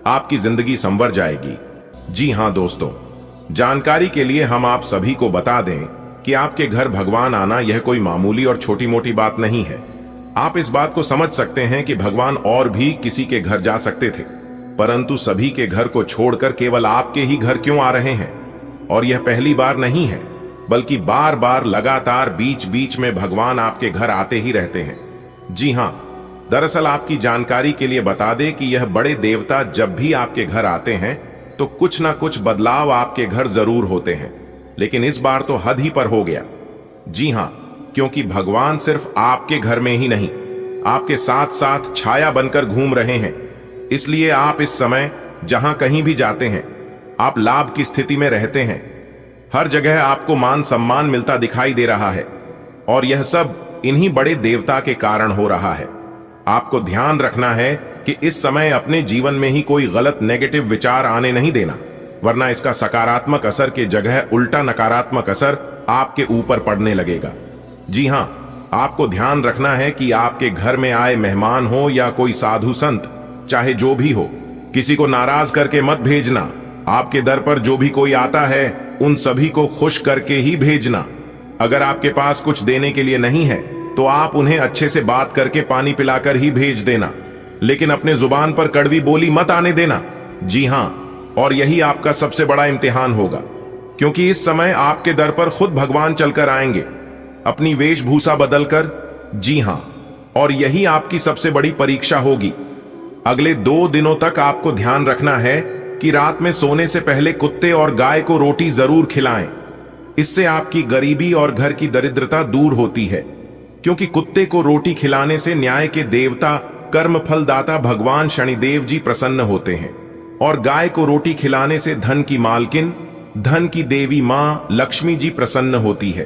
S1: आपकी जिंदगी संवर जाएगी। जी हां दोस्तों, जानकारी के लिए हम आप सभी को बता दें कि आपके घर भगवान आना यह कोई मामूली और छोटी मोटी बात नहीं है। आप इस बात को समझ सकते हैं कि भगवान और भी किसी के घर जा सकते थे, परंतु सभी के घर को छोड़कर केवल आपके ही घर क्यों आ रहे हैं। और यह पहली बार नहीं है, बल्कि बार बार लगातार बीच बीच में भगवान आपके घर आते ही रहते हैं। जी हां, दरअसल आपकी जानकारी के लिए बता दें कि यह बड़े देवता जब भी आपके घर आते हैं तो कुछ ना कुछ बदलाव आपके घर जरूर होते हैं, लेकिन इस बार तो हद ही पर हो गया। जी हां, क्योंकि भगवान सिर्फ आपके घर में ही नहीं, आपके साथ साथ छाया बनकर घूम रहे हैं। इसलिए आप इस समय जहां कहीं भी जाते हैं, आप लाभ की स्थिति में रहते हैं। हर जगह आपको मान सम्मान मिलता दिखाई दे रहा है, और यह सब इन्हीं बड़े देवता के कारण हो रहा है। आपको ध्यान रखना है कि इस समय अपने जीवन में ही कोई गलत नेगेटिव विचार आने नहीं देना, वरना इसका सकारात्मक असर के जगह उल्टा नकारात्मक असर आपके ऊपर पड़ने लगेगा। जी हां, आपको ध्यान रखना है कि आपके घर में आए मेहमान हो या कोई साधु संत, चाहे जो भी हो, किसी को नाराज करके मत भेजना। आपके दर पर जो भी कोई आता है उन सभी को खुश करके ही भेजना। अगर आपके पास कुछ देने के लिए नहीं है तो आप उन्हें अच्छे से बात करके पानी पिलाकर ही भेज देना, लेकिन अपने जुबान पर कड़वी बोली मत आने देना। जी हां, और यही आपका सबसे बड़ा इम्तिहान होगा, क्योंकि इस समय आपके दर पर खुद भगवान चलकर आएंगे, अपनी वेशभूषा बदलकर। जी हां, और यही आपकी सबसे बड़ी परीक्षा होगी। अगले 2 दिनों तक आपको ध्यान रखना है कि रात में सोने से पहले कुत्ते और गाय को रोटी जरूर खिलाएं। इससे आपकी गरीबी और घर की दरिद्रता दूर होती है, क्योंकि कुत्ते को रोटी खिलाने से न्याय के देवता, कर्म फलदाता भगवान शनिदेव जी प्रसन्न होते हैं, और गाय को रोटी खिलाने से धन की मालकिन, धन की देवी मां लक्ष्मी जी प्रसन्न होती है।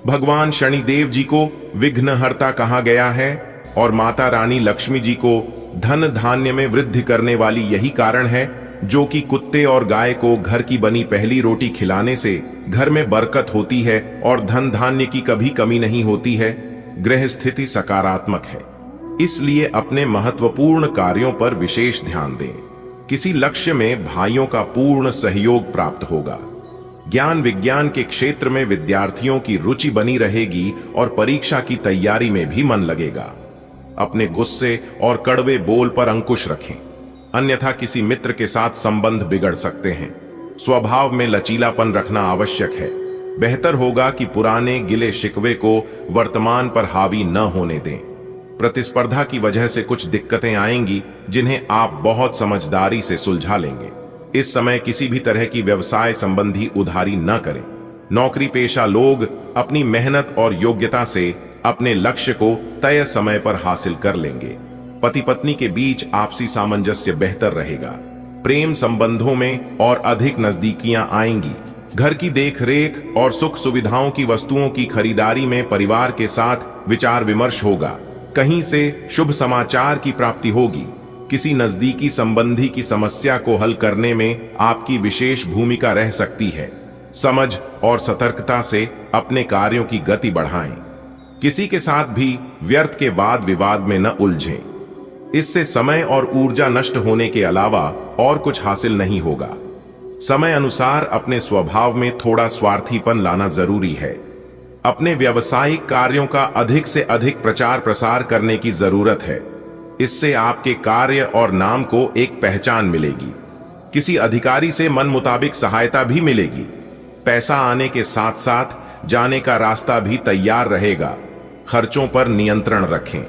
S1: भगवान शनिदेव जी को विघ्नहर्ता कहा गया है, और माता रानी लक्ष्मी जी को धन धान्य में वृद्धि करने वाली यही कारण है, जो कि कुत्ते और गाय को घर की बनी पहली रोटी खिलाने से घर में बरकत होती है और धन धान्य की कभी कमी नहीं होती है, ग्रह स्थिति सकारात्मक है। इसलिए अपने महत्वपूर्ण कार्यों पर विशेष ध्यान दें। किसी लक्ष्य में भाइयों का पूर्ण सहयोग प्राप्त होगा। ज्ञान विज्ञान के क्षेत्र में विद्यार्थियों की रुचि बनी रहेगी और परीक्षा की तैयारी में भी मन लगेगा। अपने गुस्से और कड़वे बोल पर अंकुश रखें। अन्यथा किसी मित्र के साथ संबंध बिगड़ सकते हैं। स्वभाव में लचीलापन रखना आवश्यक है। बेहतर होगा कि पुराने गिले शिकवे को वर्तमान पर हावी न होने दें। प्रतिस्पर्धा की वजह से कुछ दिक्कतें आएंगी जिन्हें आप बहुत समझदारी से सुलझा लेंगे। इस समय किसी भी तरह की व्यवसाय संबंधी उधारी न करें। नौकरी पेशा लोग अपनी मेहनत और योग्यता से अपने लक्ष्य को तय समय पर हासिल कर लेंगे। पति पत्नी के बीच आपसी सामंजस्य बेहतर रहेगा। प्रेम संबंधों में और अधिक नजदीकियां आएंगी। घर की देखरेख और सुख सुविधाओं की वस्तुओं की खरीदारी में परिवार के साथ विचार विमर्श होगा। कहीं से शुभ समाचार की प्राप्ति होगी। किसी नजदीकी संबंधी की समस्या को हल करने में आपकी विशेष भूमिका रह सकती है। समझ और सतर्कता से अपने कार्यों की गति बढ़ाएं। किसी के साथ भी व्यर्थ के वाद विवाद में न उलझें। इससे समय और ऊर्जा नष्ट होने के अलावा और कुछ हासिल नहीं होगा। समय अनुसार अपने स्वभाव में थोड़ा स्वार्थीपन लाना जरूरी है। अपने व्यावसायिक कार्यों का अधिक से अधिक प्रचार प्रसार करने की जरूरत है। इससे आपके कार्य और नाम को एक पहचान मिलेगी। किसी अधिकारी से मन मुताबिक सहायता भी मिलेगी। पैसा आने के साथ साथ जाने का रास्ता भी तैयार रहेगा। खर्चों पर नियंत्रण रखें।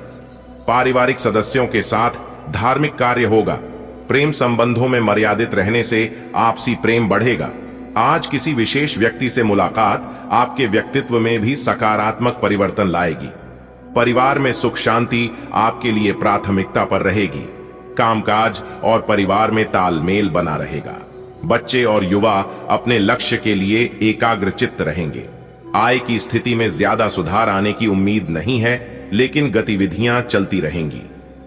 S1: पारिवारिक सदस्यों के साथ धार्मिक कार्य होगा। प्रेम संबंधों में मर्यादित रहने से आपसी प्रेम बढ़ेगा। आज किसी विशेष व्यक्ति से मुलाकात आपके व्यक्तित्व में भी सकारात्मक परिवर्तन लाएगी। परिवार में सुख शांति आपके लिए प्राथमिकता पर रहेगी। कामकाज और परिवार में तालमेल बना रहेगा। बच्चे और युवा अपने लक्ष्य के लिए एकाग्रचित्त रहेंगे। आय की स्थिति में ज्यादा सुधार आने की उम्मीद नहीं है, लेकिन गतिविधियां चलती रहेंगी।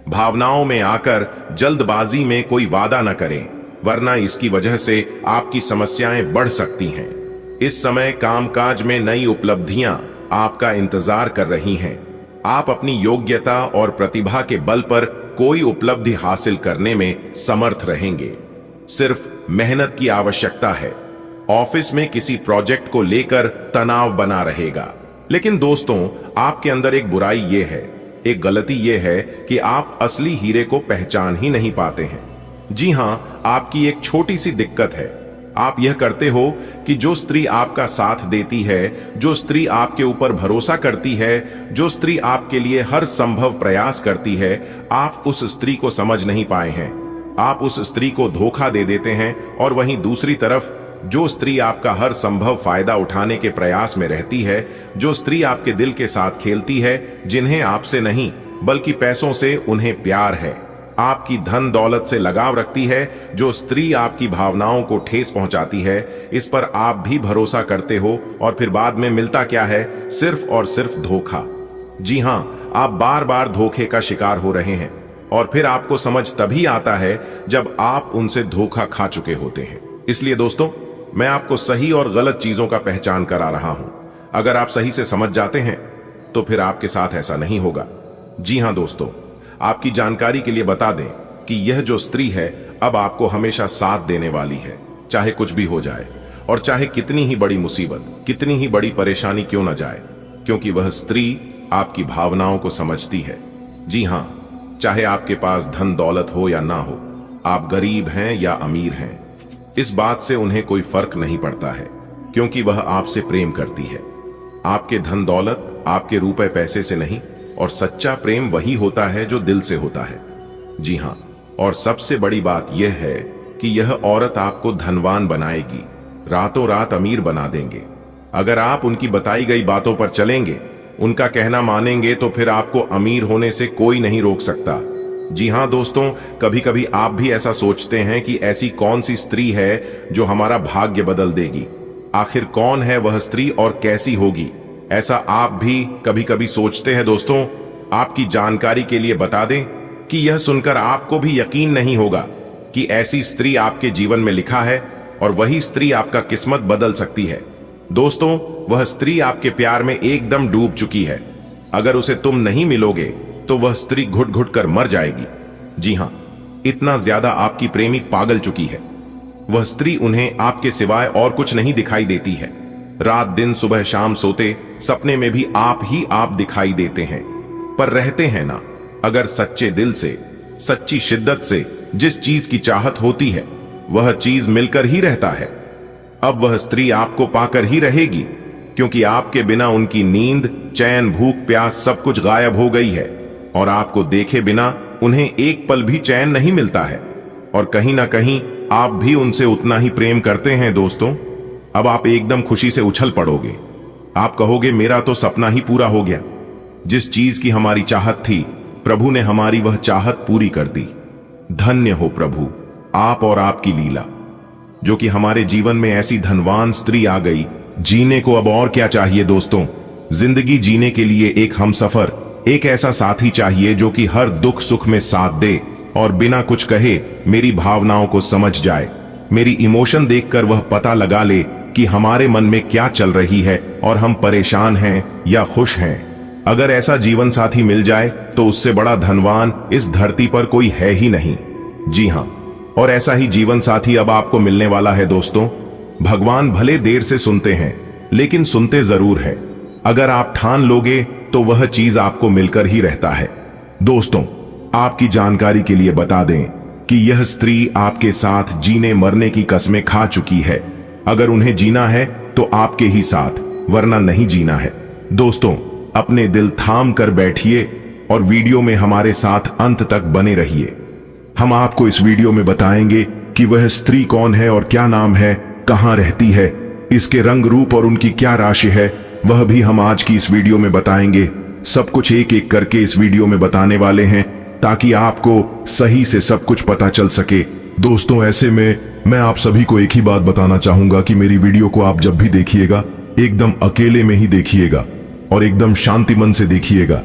S1: भावनाओं में आकर जल्दबाजी में कोई वादा न करें, वरना इसकी वजह से आपकी समस्याएं बढ़ सकती हैं। इस समय कामकाज में नई उपलब्धियां आपका इंतजार कर रही हैं। आप अपनी योग्यता और प्रतिभा के बल पर कोई उपलब्धि हासिल करने में समर्थ रहेंगे। सिर्फ मेहनत की आवश्यकता है। ऑफिस में किसी प्रोजेक्ट को लेकर तनाव बना रहेगा। लेकिन दोस्तों, आपके अंदर एक बुराई ये है, एक गलती ये है कि आप असली हीरे को पहचान ही नहीं पाते हैं। जी हां, आपकी एक छोटी सी दिक्कत है। आप यह करते हो कि जो स्त्री आपका साथ देती है, जो स्त्री आपके ऊपर भरोसा करती है, जो स्त्री आपके लिए हर संभव प्रयास करती है, आप उस स्त्री को समझ नहीं पाए हैं। आप उस स्त्री को धोखा दे देते हैं। और वहीं दूसरी तरफ जो स्त्री आपका हर संभव फायदा उठाने के प्रयास में रहती है, जो स्त्री आपके दिल के साथ खेलती है, जिन्हें आपसे नहीं बल्कि पैसों से उन्हें प्यार है, आपकी धन दौलत से लगाव रखती है, जो स्त्री आपकी भावनाओं को ठेस पहुंचाती है, इस पर आप भी भरोसा करते हो और फिर बाद में मिलता क्या है? सिर्फ और सिर्फ धोखा। जी हां, आप बार बार धोखे का शिकार हो रहे हैं और फिर आपको समझ तभी आता है जब आप उनसे धोखा खा चुके होते हैं। इसलिए दोस्तों, मैं आपको सही और गलत चीजों का पहचान करा रहा हूं। अगर आप सही से समझ जाते हैं तो फिर आपके साथ ऐसा नहीं होगा। जी हां दोस्तों, आपकी जानकारी के लिए बता दें कि यह जो स्त्री है अब आपको हमेशा साथ देने वाली है, चाहे कुछ भी हो जाए और चाहे कितनी ही बड़ी मुसीबत, कितनी ही बड़ी परेशानी क्यों न जाए, क्योंकि वह स्त्री आपकी भावनाओं को समझती है। जी हां, चाहे आपके पास धन दौलत हो या ना हो, आप गरीब हैं या अमीर हैं, इस बात से उन्हें कोई फर्क नहीं पड़ता है, क्योंकि वह आपसे प्रेम करती है। आपके धन दौलत, आपके रुपए पैसे से नहीं, और सच्चा प्रेम वही होता है जो दिल से होता है। जी हां, और सबसे बड़ी बात यह है कि यह औरत आपको धनवान बनाएगी, रातों रात अमीर बना देंगे। अगर आप उनकी बताई गई बातों पर चलेंगे, उनका कहना मानेंगे, तो फिर आपको अमीर होने से कोई नहीं रोक सकता। जी हां दोस्तों, कभी कभी आप भी ऐसा सोचते हैं कि ऐसी कौन सी स्त्री है जो हमारा भाग्य बदल देगी। आखिर कौन है वह स्त्री और कैसी होगी, ऐसा आप भी कभी कभी सोचते हैं। दोस्तों, आपकी जानकारी के लिए बता दें कि यह सुनकर आपको भी यकीन नहीं होगा कि ऐसी स्त्री आपके जीवन में लिखा है और वही स्त्री आपका किस्मत बदल सकती है। दोस्तों, वह स्त्री आपके प्यार में एकदम डूब चुकी है। अगर उसे तुम नहीं मिलोगे तो वह स्त्री घुट घुट कर मर जाएगी। जी हां, इतना ज्यादा आपकी प्रेमी पागल चुकी है। वह स्त्री उन्हें आपके सिवाय और कुछ नहीं दिखाई देती है। रात दिन सुबह शाम सोते सपने में भी आप ही आप दिखाई देते हैं, पर रहते हैं ना। अगर सच्चे दिल से, सच्ची शिद्दत से जिस चीज की चाहत होती है वह चीज मिलकर ही रहता है। अब वह स्त्री आपको पाकर ही रहेगी, क्योंकि आपके बिना उनकी नींद, चैन, भूख, प्यास सब कुछ गायब हो गई है और आपको देखे बिना उन्हें एक पल भी चैन नहीं मिलता है। और कहीं ना कहीं आप भी उनसे उतना ही प्रेम करते हैं दोस्तों। अब आप एकदम खुशी से उछल पड़ोगे। आप कहोगे मेरा तो सपना ही पूरा हो गया। जिस चीज की हमारी चाहत थी, प्रभु ने हमारी वह चाहत पूरी कर दी। धन्य हो प्रभु आप और आपकी लीला, जो कि हमारे जीवन में ऐसी धनवान स्त्री आ गई। जीने को अब और क्या चाहिए दोस्तों। जिंदगी जीने के लिए एक हमसफर, एक ऐसा साथी चाहिए जो कि हर दुख सुख में साथ दे और बिना कुछ कहे मेरी भावनाओं को समझ जाए। मेरी इमोशन देखकर वह पता लगा ले कि हमारे मन में क्या चल रही है और हम परेशान हैं या खुश हैं। अगर ऐसा जीवन साथी मिल जाए तो उससे बड़ा धनवान इस धरती पर कोई है ही नहीं। जी हां, और ऐसा ही जीवन साथी अब आपको मिलने वाला है दोस्तों। भगवान भले देर से सुनते हैं, लेकिन सुनते जरूर है। अगर आप ठान लोगे तो वह चीज आपको मिलकर ही रहता है। दोस्तों, आपकी जानकारी के लिए बता दें कि यह स्त्री आपके साथ जीने मरने की कस्में खा चुकी है। अगर उन्हें जीना है तो आपके ही साथ, वरना नहीं जीना है। दोस्तों, अपने दिल थाम कर बैठिए और वीडियो में हमारे साथ अंत तक बने रहिए। हम आपको इस वीडियो में बताएंगे कि वह स्त्री कौन है और क्या नाम है, कहां रहती है, इसके रंग रूप और उनकी क्या राशि है, वह भी हम आज की इस वीडियो में बताएंगे। सब कुछ एक एक करके इस वीडियो में बताने वाले हैं, ताकि आपको सही से सब कुछ पता चल सके। दोस्तों, ऐसे में मैं आप सभी को एक ही बात बताना चाहूंगा कि मेरी वीडियो को आप जब भी देखिएगा एकदम अकेले में ही देखिएगा और एकदम शांति मन से देखिएगा,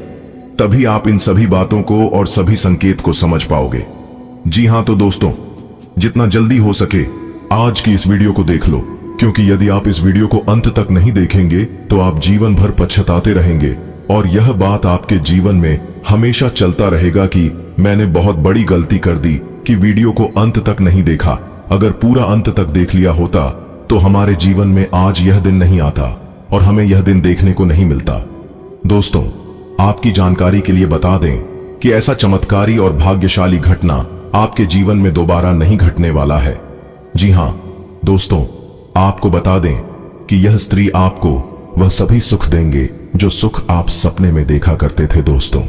S1: तभी आप इन सभी बातों को और सभी संकेत को समझ पाओगे। जी हां, तो दोस्तों, जितना जल्दी हो सके आज की इस वीडियो को देख लो, क्योंकि यदि आप इस वीडियो को अंत तक नहीं देखेंगे तो आप जीवन भर पछताते रहेंगे और यह बात आपके जीवन में हमेशा चलता रहेगा कि मैंने बहुत बड़ी गलती कर दी कि वीडियो को अंत तक नहीं देखा। अगर पूरा अंत तक देख लिया होता तो हमारे जीवन में आज यह दिन नहीं आता और हमें यह दिन देखने को नहीं मिलता। दोस्तों, आपकी जानकारी के लिए बता दें कि ऐसा चमत्कारी और भाग्यशाली घटना आपके जीवन में दोबारा नहीं घटने वाला है। जी हां दोस्तों, आपको बता दें कि यह स्त्री आपको वह सभी सुख देंगे जो सुख आप सपने में देखा करते थे। दोस्तों,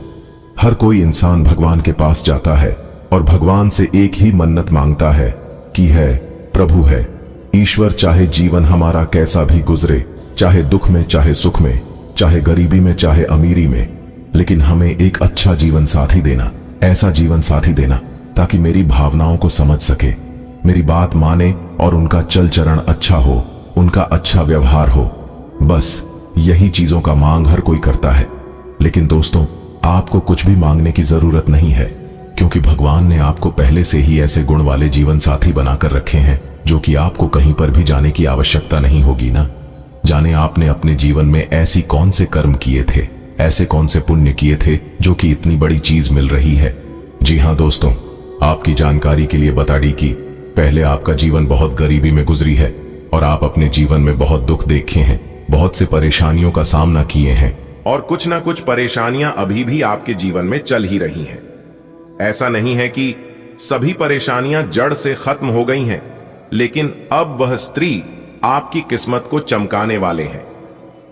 S1: हर कोई इंसान भगवान के पास जाता है और भगवान से एक ही मन्नत मांगता है कि है प्रभु है ईश्वर, चाहे जीवन हमारा कैसा भी गुजरे, चाहे दुख में, चाहे सुख में, चाहे गरीबी में, चाहे अमीरी में, लेकिन हमें एक अच्छा जीवन साथी देना, ऐसा जीवन साथी देना ताकि मेरी भावनाओं को समझ सके, मेरी बात माने और उनका चल चरण अच्छा हो, उनका अच्छा व्यवहार हो। बस यही चीजों का मांग हर कोई करता है। लेकिन दोस्तों, आपको कुछ भी मांगने की जरूरत नहीं है, क्योंकि भगवान ने आपको पहले से ही ऐसे गुण वाले जीवन साथी बनाकर रखे हैं जो कि आपको कहीं पर भी जाने की आवश्यकता नहीं होगी ना। जाने आपने अपने जीवन में ऐसी कौन से कर्म किए थे, ऐसे कौन से पुण्य किए थे जो कि इतनी बड़ी चीज मिल रही है। जी हां दोस्तों, आपकी जानकारी के लिए बता दी कि पहले आपका जीवन बहुत गरीबी में गुजरी है और आप अपने जीवन में बहुत दुख देखे हैं, बहुत से परेशानियों का सामना किए हैं और कुछ ना कुछ परेशानियां अभी भी आपके जीवन में चल ही रही हैं। ऐसा नहीं है कि सभी परेशानियां जड़ से खत्म हो गई हैं, लेकिन अब वह स्त्री आपकी किस्मत को चमकाने वाले हैं।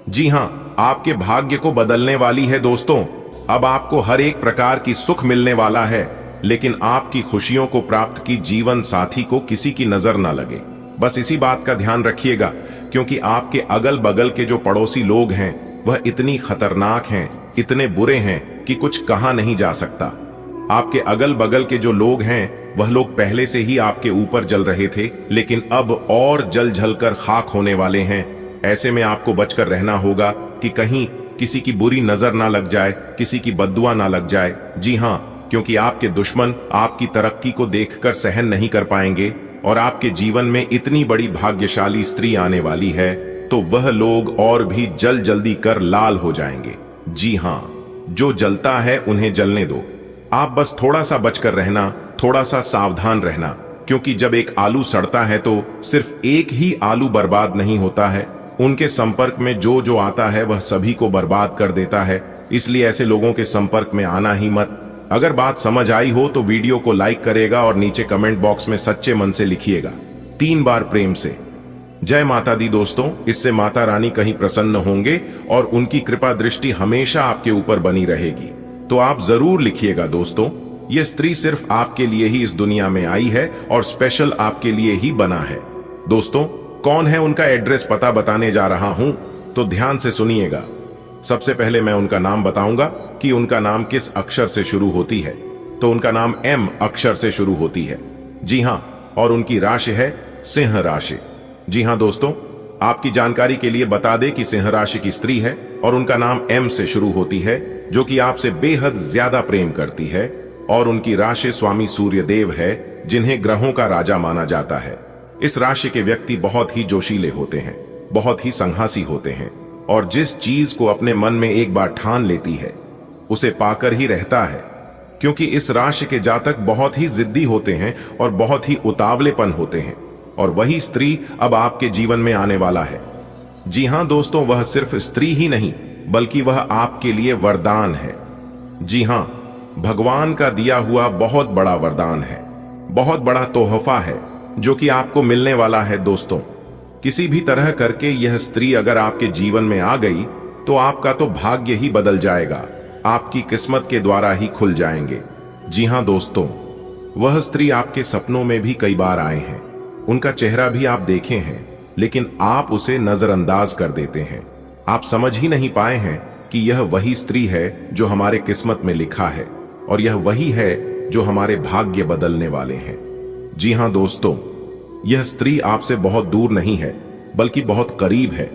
S1: जी हां, आपके भाग्य को बदलने वाली है दोस्तों। अब आपको हर एक प्रकार की सुख मिलने वाला है, लेकिन आपकी खुशियों को प्राप्त की जीवन साथी को किसी की नजर ना लगे। बस इसी बात का ध्यान रखिएगा, क्योंकि आपके अगल बगल के जो पड़ोसी लोग हैं वह इतनी खतरनाक हैं, इतने बुरे हैं कि कुछ कहा नहीं जा सकता। आपके अगल बगल के जो लोग हैं वह लोग पहले से ही आपके ऊपर जल रहे थे, लेकिन अब और जल जल कर खाक होने वाले हैं। ऐसे में आपको बचकर रहना होगा कि कहीं किसी की बुरी नजर ना लग जाए, किसी की बद्दुआ ना लग जाए। जी हां, क्योंकि आपके दुश्मन आपकी तरक्की को देखकर सहन नहीं कर पाएंगे और आपके जीवन में इतनी बड़ी भाग्यशाली स्त्री आने वाली है तो वह लोग और भी जल्दी कर लाल हो जाएंगे। जी हां, जो जलता है उन्हें जलने दो। आप बस थोड़ा सा बचकर रहना, थोड़ा सा सावधान रहना, क्योंकि जब एक आलू सड़ता है तो सिर्फ एक ही आलू बर्बाद नहीं होता है, उनके संपर्क में जो जो आता है वह सभी को बर्बाद कर देता है। इसलिए ऐसे लोगों के संपर्क में आना ही मत। अगर बात समझ आई हो तो वीडियो को लाइक करेगा और नीचे कमेंट बॉक्स में सच्चे मन से लिखिएगा 3 बार प्रेम से जय माता दी। दोस्तों, इससे माता रानी कहीं प्रसन्न होंगे और उनकी कृपा दृष्टि हमेशा आपके ऊपर बनी रहेगी। तो आप जरूर लिखिएगा दोस्तों, यह स्त्री सिर्फ आपके लिए ही इस दुनिया में आई है और स्पेशल आपके लिए ही बना है। दोस्तों, कौन है उनका एड्रेस पता बताने जा रहा हूं, तो ध्यान से सुनिएगा। सबसे पहले मैं उनका नाम बताऊंगा कि उनका नाम किस अक्षर से शुरू होती है। तो उनका नाम एम अक्षर से शुरू होती है। जी हां, और उनकी राशि है सिंह राशि। जी हां दोस्तों, आपकी जानकारी के लिए बता दें कि सिंह राशि की स्त्री है और उनका नाम एम से शुरू होती है, जो कि आपसे बेहद ज्यादा प्रेम करती है। और उनकी राशि स्वामी सूर्य देव है, जिन्हें ग्रहों का राजा माना जाता है। इस राशि के व्यक्ति बहुत ही जोशीले होते हैं, बहुत ही संघासी होते हैं और जिस चीज को अपने मन में एक बार ठान लेती है उसे पाकर ही रहता है। क्योंकि इस राशि के जातक बहुत ही जिद्दी होते हैं और बहुत ही उतावलेपन होते हैं, और वही स्त्री अब आपके जीवन में आने वाला है। जी हां दोस्तों, वह सिर्फ स्त्री ही नहीं बल्कि वह आपके लिए वरदान है। जी हां, भगवान का दिया हुआ बहुत बड़ा वरदान है, बहुत बड़ा तोहफा है जो कि आपको मिलने वाला है। दोस्तों, किसी भी तरह करके यह स्त्री अगर आपके जीवन में आ गई तो आपका तो भाग्य ही बदल जाएगा, आपकी किस्मत के द्वारा ही खुल जाएंगे। जी हां दोस्तों, वह स्त्री आपके सपनों में भी कई बार आए हैं, उनका चेहरा भी आप देखे हैं, लेकिन आप उसे नजरअंदाज कर देते हैं। आप समझ ही नहीं पाए हैं कि यह वही स्त्री है जो हमारे किस्मत में लिखा है और यह वही है जो हमारे भाग्य बदलने वाले हैं। जी हां दोस्तों, यह स्त्री आपसे बहुत दूर नहीं है बल्कि बहुत करीब है।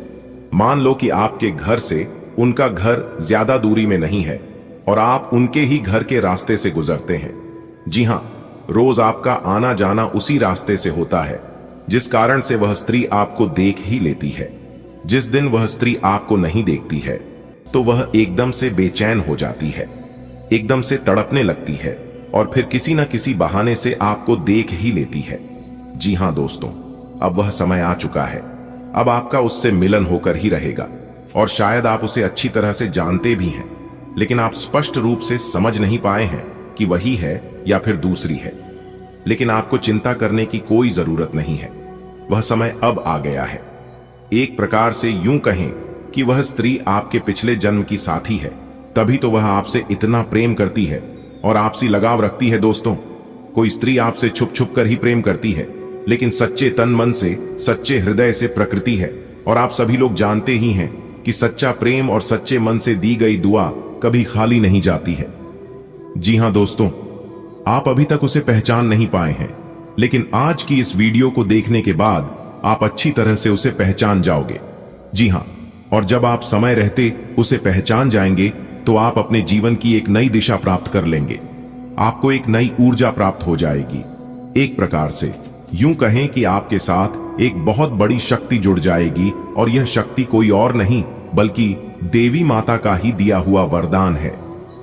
S1: मान लो कि आपके घर से उनका घर ज्यादा दूरी में नहीं है और आप उनके ही घर के रास्ते से गुजरते हैं। जी हां, रोज आपका आना जाना उसी रास्ते से होता है, जिस कारण से वह स्त्री आपको देख ही लेती है। जिस दिन वह स्त्री आपको नहीं देखती है तो वह एकदम से बेचैन हो जाती है, एकदम से तड़पने लगती है और फिर किसी न किसी बहाने से आपको देख ही लेती है। जी हां दोस्तों, अब वह समय आ चुका है। अब आपका उससे मिलन होकर ही रहेगा और शायद आप उसे अच्छी तरह से जानते भी हैं, लेकिन आप स्पष्ट रूप से समझ नहीं पाए हैं कि वही है या फिर दूसरी है। लेकिन आपको चिंता करने की कोई जरूरत नहीं है, वह समय अब आ गया है। एक प्रकार से यूं कहें कि वह स्त्री आपके पिछले जन्म की साथी है, तभी तो वह आपसे इतना प्रेम करती है और आपसी लगाव रखती है। दोस्तों, कोई स्त्री आपसे छुप छुप कर ही प्रेम करती है, लेकिन सच्चे तन मन से, सच्चे हृदय से प्रकृति है। और आप सभी लोग जानते ही हैं कि सच्चा प्रेम और सच्चे मन से दी गई दुआ कभी खाली नहीं जाती है। जी हां दोस्तों, आप अभी तक उसे पहचान नहीं पाए हैं, लेकिन आज की इस वीडियो को देखने के बाद आप अच्छी तरह से उसे पहचान जाओगे। जी हां, और जब आप समय रहते उसे पहचान जाएंगे तो आप अपने जीवन की एक नई दिशा प्राप्त कर लेंगे, आपको एक नई ऊर्जा प्राप्त हो जाएगी। एक प्रकार से यूं कहें कि आपके साथ एक बहुत बड़ी शक्ति जुड़ जाएगी और यह शक्ति कोई और नहीं बल्कि देवी माता का ही दिया हुआ वरदान है,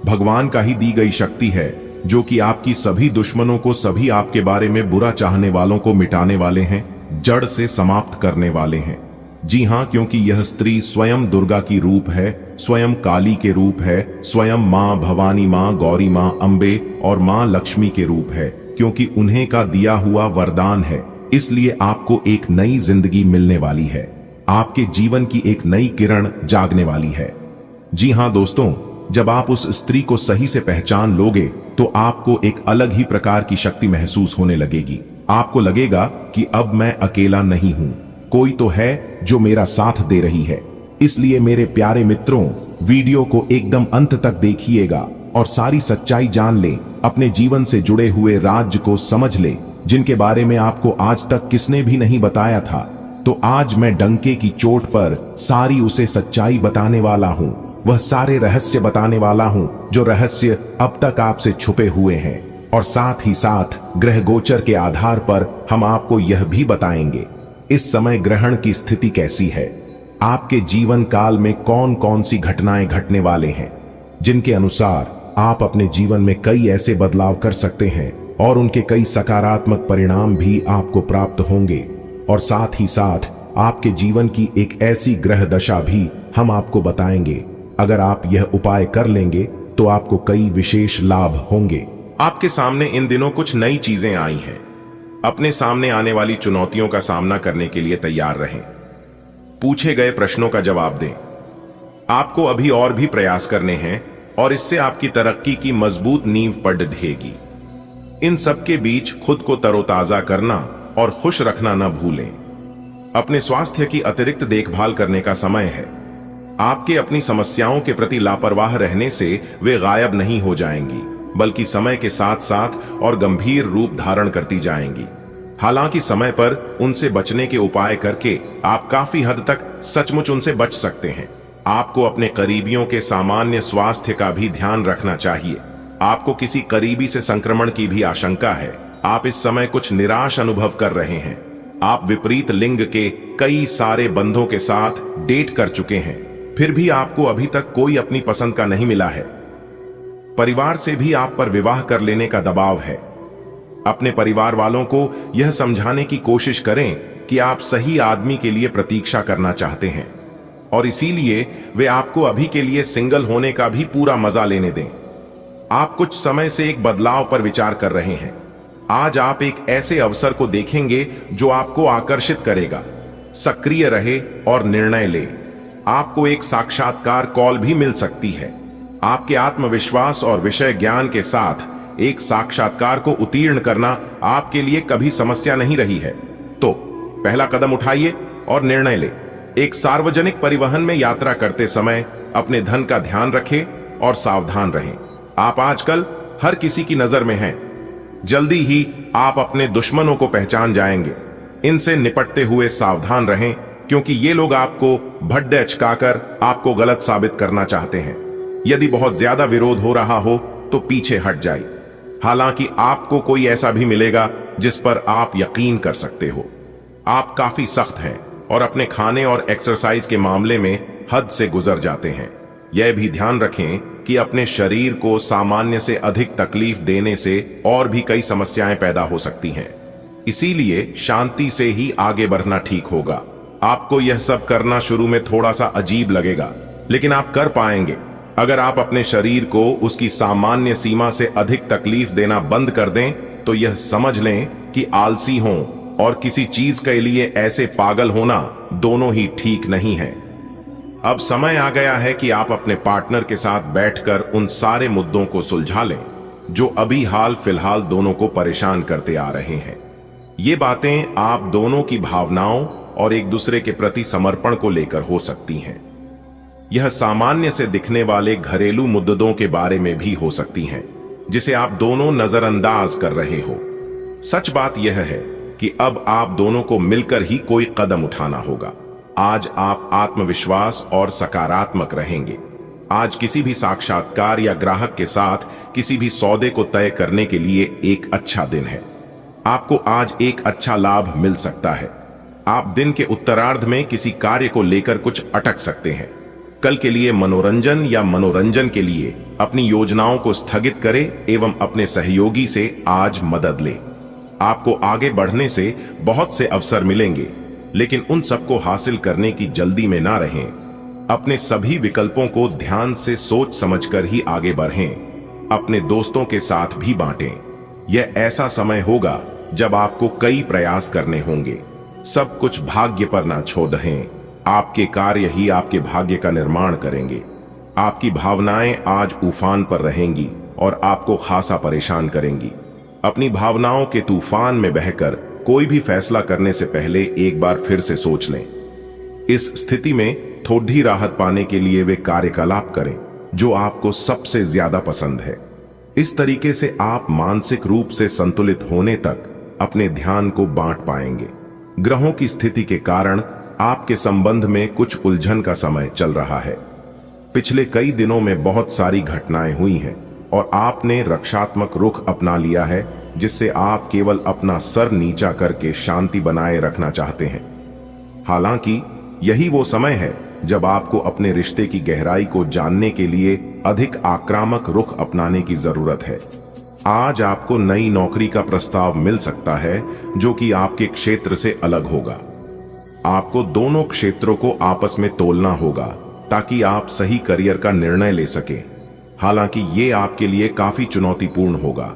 S1: भगवान का ही दी गई शक्ति है, जो कि आपकी सभी दुश्मनों को, सभी आपके बारे में बुरा चाहने वालों को मिटाने वाले हैं, जड़ से समाप्त करने वाले हैं। जी हां, क्योंकि यह स्त्री स्वयं दुर्गा की रूप है, स्वयं काली के रूप है, स्वयं मां भवानी, मां गौरी, मां अंबे और मां लक्ष्मी के रूप है। क्योंकि उन्हें का दिया हुआ वरदान है, इसलिए आपको एक नई जिंदगी मिलने वाली है, आपके जीवन की एक नई किरण जागने वाली है। जी हां दोस्तों, जब आप उस स्त्री को सही से पहचान लोगे तो आपको एक अलग ही प्रकार की शक्ति महसूस होने लगेगी। आपको लगेगा कि अब मैं अकेला नहीं हूं, कोई तो है जो मेरा साथ दे रही है। इसलिए मेरे प्यारे मित्रों, वीडियो को एकदम अंत तक देखिएगा और सारी सच्चाई जान ले, अपने जीवन से जुड़े हुए राज्य को समझ ले, जिनके बारे में आपको आज तक किसने भी नहीं बताया था। तो आज मैं डंके की चोट पर सारी उसे सच्चाई बताने वाला हूं, वह सारे रहस्य बताने वाला हूं जो रहस्य अब तक आपसे छुपे हुए हैं। और साथ ही साथ ग्रह गोचर के आधार पर हम आपको यह भी बताएंगे इस समय ग्रहण की स्थिति कैसी है, आपके जीवन काल में कौन कौन सी घटनाएं घटने वाले हैं, जिनके अनुसार आप अपने जीवन में कई ऐसे बदलाव कर सकते हैं और उनके कई सकारात्मक परिणाम भी आपको प्राप्त होंगे। और साथ ही साथ आपके जीवन की एक ऐसी ग्रह दशा भी हम आपको बताएंगे। अगर आप यह उपाय कर लेंगे तो आपको कई विशेष लाभ होंगे। आपके सामने इन दिनों कुछ नई चीजें आई हैं। अपने सामने आने वाली चुनौतियों का सामना करने के लिए तैयार रहें। पूछे गए प्रश्नों का जवाब दें। आपको अभी और भी प्रयास करने हैं और इससे आपकी तरक्की की मजबूत नींव पड़ ढहेगी। इन सब के बीच खुद को तरोताजा करना और खुश रखना न भूलें। अपने स्वास्थ्य की अतिरिक्त देखभाल करने का समय है। आपके अपनी समस्याओं के प्रति लापरवाह रहने से वे गायब नहीं हो जाएंगी, बल्कि समय के साथ साथ और गंभीर रूप धारण करती जाएंगी। हालांकि समय पर उनसे बचने के उपाय करके आप काफी हद तक सचमुच उनसे बच सकते हैं। आपको अपने करीबियों के सामान्य स्वास्थ्य का भी ध्यान रखना चाहिए। आपको किसी करीबी से संक्रमण की भी आशंका है। आप इस समय कुछ निराश अनुभव कर रहे हैं। आप विपरीत लिंग के कई सारे बंधों के साथ डेट कर चुके हैं, फिर भी आपको अभी तक कोई अपनी पसंद का नहीं मिला है। परिवार से भी आप पर विवाह कर लेने का दबाव है। अपने परिवार वालों को यह समझाने की कोशिश करें कि आप सही आदमी के लिए प्रतीक्षा करना चाहते हैं और इसीलिए वे आपको अभी के लिए सिंगल होने का भी पूरा मजा लेने दें। आप कुछ समय से एक बदलाव पर विचार कर रहे हैं। आज आप एक ऐसे अवसर को देखेंगे जो आपको आकर्षित करेगा। सक्रिय रहे और निर्णय ले। आपको एक साक्षात्कार कॉल भी मिल सकती है। आपके आत्मविश्वास और विषय ज्ञान के साथ एक साक्षात्कार को उत्तीर्ण करना आपके लिए कभी समस्या नहीं रही है। तो पहला कदम उठाइए और निर्णय ले। एक सार्वजनिक परिवहन में यात्रा करते समय अपने धन का ध्यान रखें और सावधान रहें। आप आजकल हर किसी की नजर में हैं। जल्दी ही आप अपने दुश्मनों को पहचान जाएंगे। इनसे निपटते हुए सावधान रहें, क्योंकि ये लोग आपको भड्डे अचकाकर आपको गलत साबित करना चाहते हैं। यदि बहुत ज्यादा विरोध हो रहा हो तो पीछे हट जाए। हालांकि आपको कोई ऐसा भी मिलेगा जिस पर आप यकीन कर सकते हो। आप काफी सख्त हैं और अपने खाने और एक्सरसाइज के मामले में हद से गुजर जाते हैं। यह भी ध्यान रखें कि अपने शरीर को सामान्य से अधिक तकलीफ देने से और भी कई समस्याएं पैदा हो सकती हैं। इसीलिए शांति से ही आगे बढ़ना ठीक होगा। आपको यह सब करना शुरू में थोड़ा सा अजीब लगेगा, लेकिन आप कर पाएंगे। अगर आप अपने शरीर को उसकी सामान्य सीमा से अधिक तकलीफ देना बंद कर दें, तो यह समझ लें कि आलसी हों और किसी चीज के लिए ऐसे पागल होना दोनों ही ठीक नहीं है। अब समय आ गया है कि आप अपने पार्टनर के साथ बैठकर उन सारे मुद्दों को सुलझा लें जो अभी हाल फिलहाल दोनों को परेशान करते आ रहे हैं। ये बातें आप दोनों की भावनाओं और एक दूसरे के प्रति समर्पण को लेकर हो सकती हैं। यह सामान्य से दिखने वाले घरेलू मुद्दों के बारे में भी हो सकती हैं, जिसे आप दोनों नजरअंदाज कर रहे हो। सच बात यह है कि अब आप दोनों को मिलकर ही कोई कदम उठाना होगा। आज आप आत्मविश्वास और सकारात्मक रहेंगे। आज किसी भी साक्षात्कार या ग्राहक के साथ किसी भी सौदे को तय करने के लिए एक अच्छा दिन है। आपको आज एक अच्छा लाभ मिल सकता है। आप दिन के उत्तरार्ध में किसी कार्य को लेकर कुछ अटक सकते हैं। कल के लिए मनोरंजन या मनोरंजन के लिए अपनी योजनाओं को स्थगित करें एवं अपने सहयोगी से आज मदद लें। आपको आगे बढ़ने से बहुत से अवसर मिलेंगे, लेकिन उन सबको हासिल करने की जल्दी में ना रहें। अपने सभी विकल्पों को ध्यान से सोच समझकर ही आगे बढ़ें। अपने दोस्तों के साथ भी बांटें। यह ऐसा समय होगा जब आपको कई प्रयास करने होंगे। सब कुछ भाग्य पर ना छोड़ दें। आपके कार्य ही आपके भाग्य का निर्माण करेंगे। आपकी भावनाएं आज उफान पर रहेंगी और आपको खासा परेशान करेंगी। अपनी भावनाओं के तूफान में बहकर कोई भी फैसला करने से पहले एक बार फिर से सोच लें। इस स्थिति में थोड़ी राहत पाने के लिए वे कार्यकलाप करें जो आपको सबसे ज्यादा पसंद है। इस तरीके से आप मानसिक रूप से संतुलित होने तक अपने ध्यान को बांट पाएंगे। ग्रहों की स्थिति के कारण आपके संबंध में कुछ उलझन का समय चल रहा है। पिछले कई दिनों में बहुत सारी घटनाएं हुई हैं और आपने रक्षात्मक रुख अपना लिया है, जिससे आप केवल अपना सर नीचा करके शांति बनाए रखना चाहते हैं। हालांकि यही वो समय है जब आपको अपने रिश्ते की गहराई को जानने के लिए अधिक आक्रामक रुख अपनाने की जरूरत है। आज आपको नई नौकरी का प्रस्ताव मिल सकता है जो कि आपके क्षेत्र से अलग होगा। आपको दोनों क्षेत्रों को आपस में तोलना होगा ताकि आप सही करियर का निर्णय ले सकें। हालांकि ये आपके लिए काफी चुनौतीपूर्ण होगा,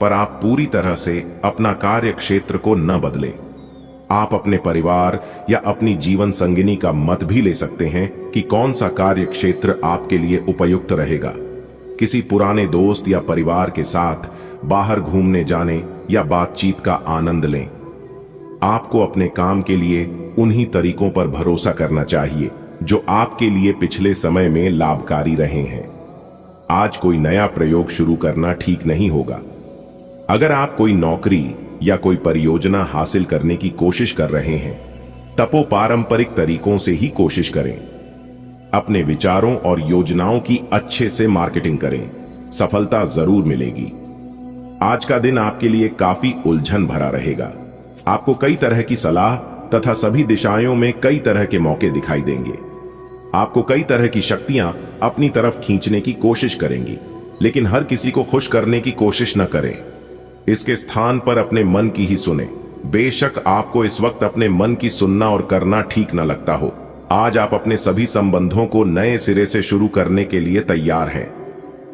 S1: पर आप पूरी तरह से अपना कार्य क्षेत्र को न बदलें। आप अपने परिवार या अपनी जीवन संगिनी का मत भी ले सकते हैं कि कौन सा कार्य क्षेत्र आपके लिए उपयुक्त रहेगा। किसी पुराने दोस्त या परिवार के साथ बाहर घूमने जाने या बातचीत का आनंद लें। आपको अपने काम के लिए उन्हीं तरीकों पर भरोसा करना चाहिए जो आपके लिए पिछले समय में लाभकारी रहे हैं। आज कोई नया प्रयोग शुरू करना ठीक नहीं होगा। अगर आप कोई नौकरी या कोई परियोजना हासिल करने की कोशिश कर रहे हैं, तब वो पारंपरिक तरीकों से ही कोशिश करें। अपने विचारों और योजनाओं की अच्छे से मार्केटिंग करें, सफलता जरूर मिलेगी। आज का दिन आपके लिए काफी उलझन भरा रहेगा। आपको कई तरह की सलाह तथा सभी दिशाओं में कई तरह के मौके दिखाई देंगे। आपको कई तरह की शक्तियां अपनी तरफ खींचने की कोशिश करेंगी, लेकिन हर किसी को खुश करने की कोशिश न करें। इसके स्थान पर अपने मन की ही सुने। बेशक आपको इस वक्त अपने मन की सुनना और करना ठीक न लगता हो, आज आप अपने सभी संबंधों को नए सिरे से शुरू करने के लिए तैयार हैं।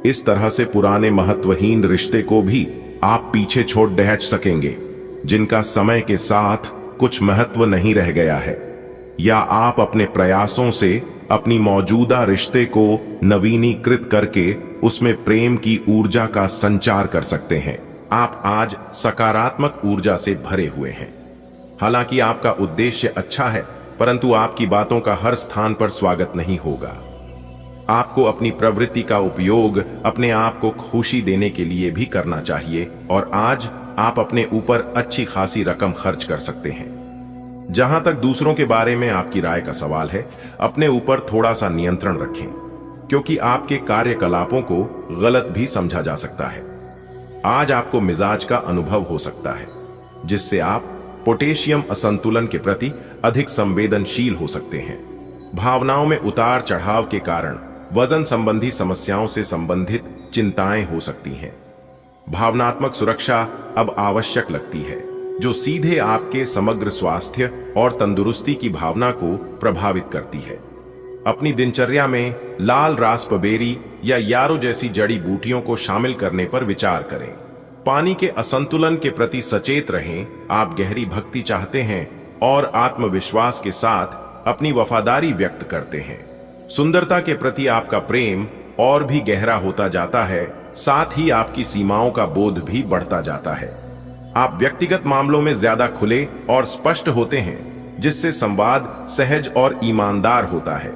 S1: इस तरह से पुराने महत्वहीन रिश्ते को भी आप पीछे छोड़ दहच सकेंगे, जिनका समय के साथ कुछ महत्व नहीं रह गया है। या आप अपने प्रयासों से अपनी मौजूदा रिश्ते को नवीनीकृत करके उसमें प्रेम की ऊर्जा का संचार कर सकते हैं। आप आज सकारात्मक ऊर्जा से भरे हुए हैं। हालांकि आपका उद्देश्य अच्छा है, परंतु आपकी बातों का हर स्थान पर स्वागत नहीं होगा। आपको अपनी प्रवृत्ति का उपयोग अपने आप को खुशी देने के लिए भी करना चाहिए, और आज आप अपने ऊपर अच्छी खासी रकम खर्च कर सकते हैं। जहां तक दूसरों के बारे में आपकी राय का सवाल है, अपने ऊपर थोड़ा सा नियंत्रण रखें, क्योंकि आपके कार्यकलापों को गलत भी समझा जा सकता है। आज आपको मिजाज का अनुभव हो सकता है, जिससे आप पोटेशियम असंतुलन के प्रति अधिक संवेदनशील हो सकते हैं। भावनाओं में उतार चढ़ाव के कारण वजन संबंधी समस्याओं से संबंधित चिंताएं हो सकती हैं। भावनात्मक सुरक्षा अब आवश्यक लगती है, जो सीधे आपके समग्र स्वास्थ्य और तंदुरुस्ती की भावना को प्रभावित करती है। अपनी दिनचर्या में लाल रास्पबेरी या यारो जैसी जड़ी बूटियों को शामिल करने पर विचार करें। पानी के असंतुलन के प्रति सचेत रहें। आप गहरी भक्ति चाहते हैं और आत्मविश्वास के साथ अपनी वफादारी व्यक्त करते हैं। सुंदरता के प्रति आपका प्रेम और भी गहरा होता जाता है, साथ ही आपकी सीमाओं का बोध भी बढ़ता जाता है। आप व्यक्तिगत मामलों में ज्यादा खुले और स्पष्ट होते हैं, जिससे संवाद सहज और ईमानदार होता है।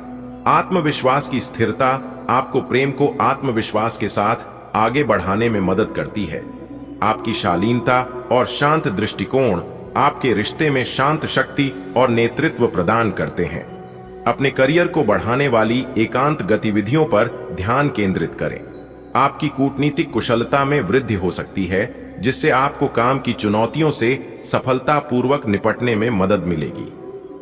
S1: आत्मविश्वास की स्थिरता आपको प्रेम को आत्मविश्वास के साथ आगे बढ़ाने में मदद करती है। आपकी शालीनता और शांत दृष्टिकोण आपके रिश्ते में शांत शक्ति और नेतृत्व प्रदान करते हैं। अपने करियर को बढ़ाने वाली एकांत गतिविधियों पर ध्यान केंद्रित करें। आपकी कूटनीतिक कुशलता में वृद्धि हो सकती है, जिससे आपको काम की चुनौतियों से सफलतापूर्वक निपटने में मदद मिलेगी।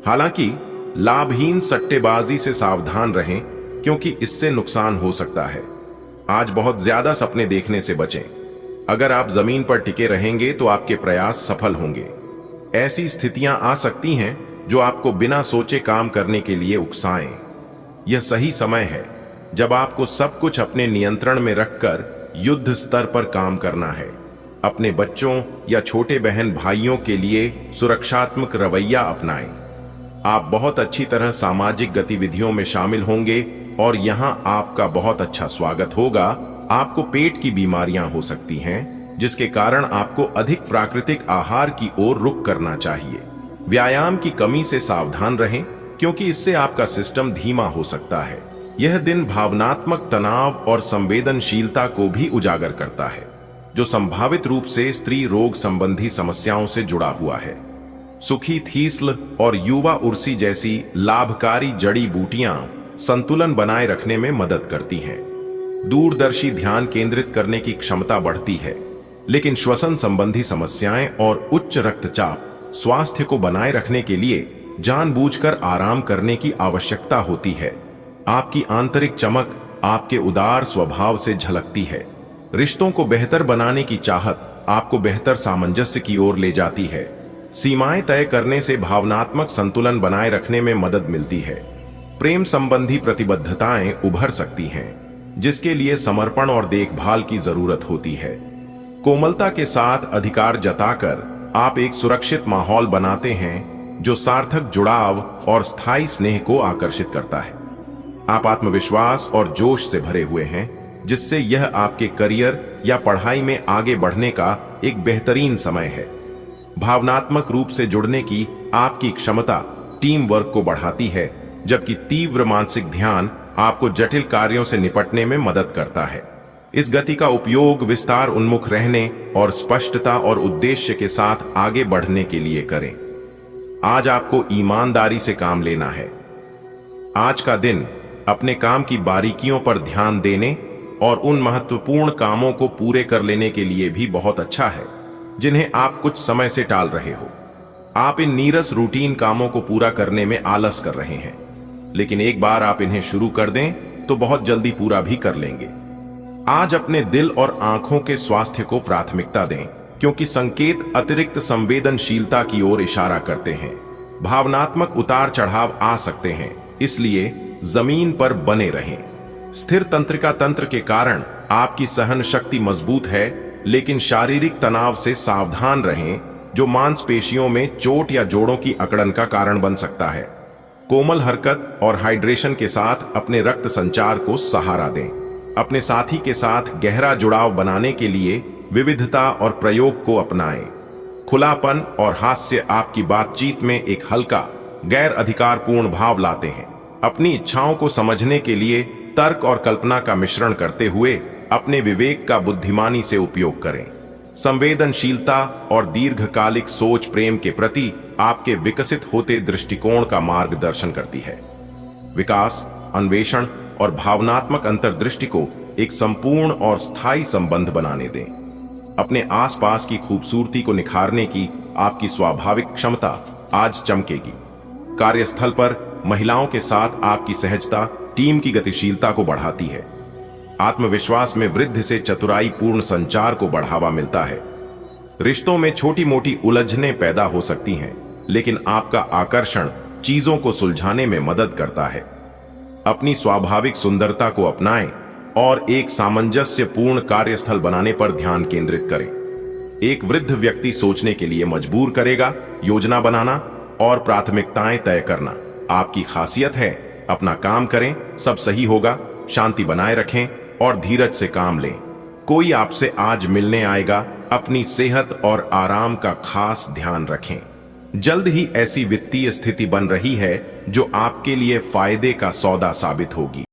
S1: हालांकि लाभहीन सट्टेबाजी से सावधान रहें, क्योंकि इससे नुकसान हो सकता है। आज बहुत ज्यादा सपने देखने से बचें। अगर आप जमीन पर टिके रहेंगे तो आपके प्रयास सफल होंगे। ऐसी स्थितियां आ सकती हैं जो आपको बिना सोचे काम करने के लिए उकसाएं। यह सही समय है जब आपको सब कुछ अपने नियंत्रण में रखकर युद्ध स्तर पर काम करना है। अपने बच्चों या छोटे बहन भाइयों के लिए सुरक्षात्मक रवैया अपनाएं। आप बहुत अच्छी तरह सामाजिक गतिविधियों में शामिल होंगे और यहां आपका बहुत अच्छा स्वागत होगा। आपको पेट की बीमारियां हो सकती हैं, जिसके कारण आपको अधिक प्राकृतिक आहार की ओर रुख करना चाहिए। व्यायाम की कमी से सावधान रहें, क्योंकि इससे आपका सिस्टम धीमा हो सकता है। यह दिन भावनात्मक तनाव और संवेदनशीलता को भी उजागर करता है, जो संभावित रूप से स्त्री रोग संबंधी समस्याओं से जुड़ा हुआ है। सुखी थीस्ल और युवा उर्सी जैसी लाभकारी जड़ी बूटियां संतुलन बनाए रखने में मदद करती हैं। दूरदर्शी ध्यान केंद्रित करने की क्षमता बढ़ती है, लेकिन श्वसन संबंधी समस्याएं और उच्च रक्तचाप स्वास्थ्य को बनाए रखने के लिए जानबूझकर आराम करने की आवश्यकता होती है। आपकी आंतरिक चमक आपके उदार स्वभाव से झलकती है। रिश्तों को बेहतर बनाने की चाहत आपको बेहतर सामंजस्य की ओर ले जाती है। सीमाएं तय करने से भावनात्मक संतुलन बनाए रखने में मदद मिलती है। प्रेम संबंधी प्रतिबद्धताएं उभर सकती हैं। जिसके लिए समर्पण और देखभाल की जरूरत होती है। कोमलता के साथ अधिकार जताकर आप एक सुरक्षित माहौल बनाते हैं जो सार्थक जुड़ाव और स्थायी स्नेह को आकर्षित करता है। आप आत्मविश्वास और जोश से भरे हुए हैं, जिससे यह आपके करियर या पढ़ाई में आगे बढ़ने का एक बेहतरीन समय है। भावनात्मक रूप से जुड़ने की आपकी क्षमता टीम वर्क को बढ़ाती है, जबकि तीव्र मानसिक ध्यान आपको जटिल कार्यों से निपटने में मदद करता है। इस गति का उपयोग विस्तार उन्मुख रहने और स्पष्टता और उद्देश्य के साथ आगे बढ़ने के लिए करें। आज आपको ईमानदारी से काम लेना है। आज का दिन अपने काम की बारीकियों पर ध्यान देने और उन महत्वपूर्ण कामों को पूरे कर लेने के लिए भी बहुत अच्छा है जिन्हें आप कुछ समय से टाल रहे हो। आप इन नीरस रूटीन कामों को पूरा करने में आलस कर रहे हैं, लेकिन एक बार आप इन्हें शुरू कर दें तो बहुत जल्दी पूरा भी कर लेंगे। आज अपने दिल और आंखों के स्वास्थ्य को प्राथमिकता दें, क्योंकि संकेत अतिरिक्त संवेदनशीलता की ओर इशारा करते हैं। भावनात्मक उतार चढ़ाव आ सकते हैं, इसलिए जमीन पर बने रहें। स्थिर तंत्रिका तंत्र के कारण आपकी सहन शक्ति मजबूत है, लेकिन शारीरिक तनाव से सावधान रहें, जो मांसपेशियों में चोट या जोड़ों की अकड़न का कारण बन सकता है। कोमल हरकत और हाइड्रेशन के साथ अपने रक्त संचार को सहारा दें। अपने साथी के साथ गहरा जुड़ाव बनाने के लिए विविधता और प्रयोग को अपनाएं। खुलापन और हास्य आपकी बातचीत में एक हल्का, गैर अधिकारपूर्ण भाव लाते हैं। अपनी इच्छाओं को समझने के लिए तर्क और कल्पना का मिश्रण करते हुए अपने विवेक का बुद्धिमानी से उपयोग करें। संवेदनशीलता और दीर्घकालिक सोच प्रेम के प्रति आपके विकसित होते दृष्टिकोण का मार्गदर्शन करती है। विकास, अन्वेषण और भावनात्मक अंतर्दृष्टि को एक संपूर्ण और स्थायी संबंध बनाने दें। अपने आसपास की खूबसूरती को निखारने की आपकी स्वाभाविक क्षमता आज चमकेगी। कार्यस्थल पर महिलाओं के साथ आपकी सहजता टीम की गतिशीलता को बढ़ाती है। आत्मविश्वास में वृद्धि से चतुराई पूर्ण संचार को बढ़ावा मिलता है। रिश्तों में छोटी मोटी उलझनें पैदा हो सकती हैं, लेकिन आपका आकर्षण चीजों को सुलझाने में मदद करता है। अपनी स्वाभाविक सुंदरता को अपनाएं और एक सामंजस्यपूर्ण कार्यस्थल बनाने पर ध्यान केंद्रित करें। एक वृद्ध व्यक्ति सोचने के लिए मजबूर करेगा। योजना बनाना और प्राथमिकताएं तय करना आपकी खासियत है। अपना काम करें, सब सही होगा। शांति बनाए रखें और धीरज से काम लें। कोई आपसे आज मिलने आएगा। अपनी सेहत और आराम का खास ध्यान रखें। जल्द ही ऐसी वित्तीय स्थिति बन रही है जो आपके लिए फायदे का सौदा साबित होगी।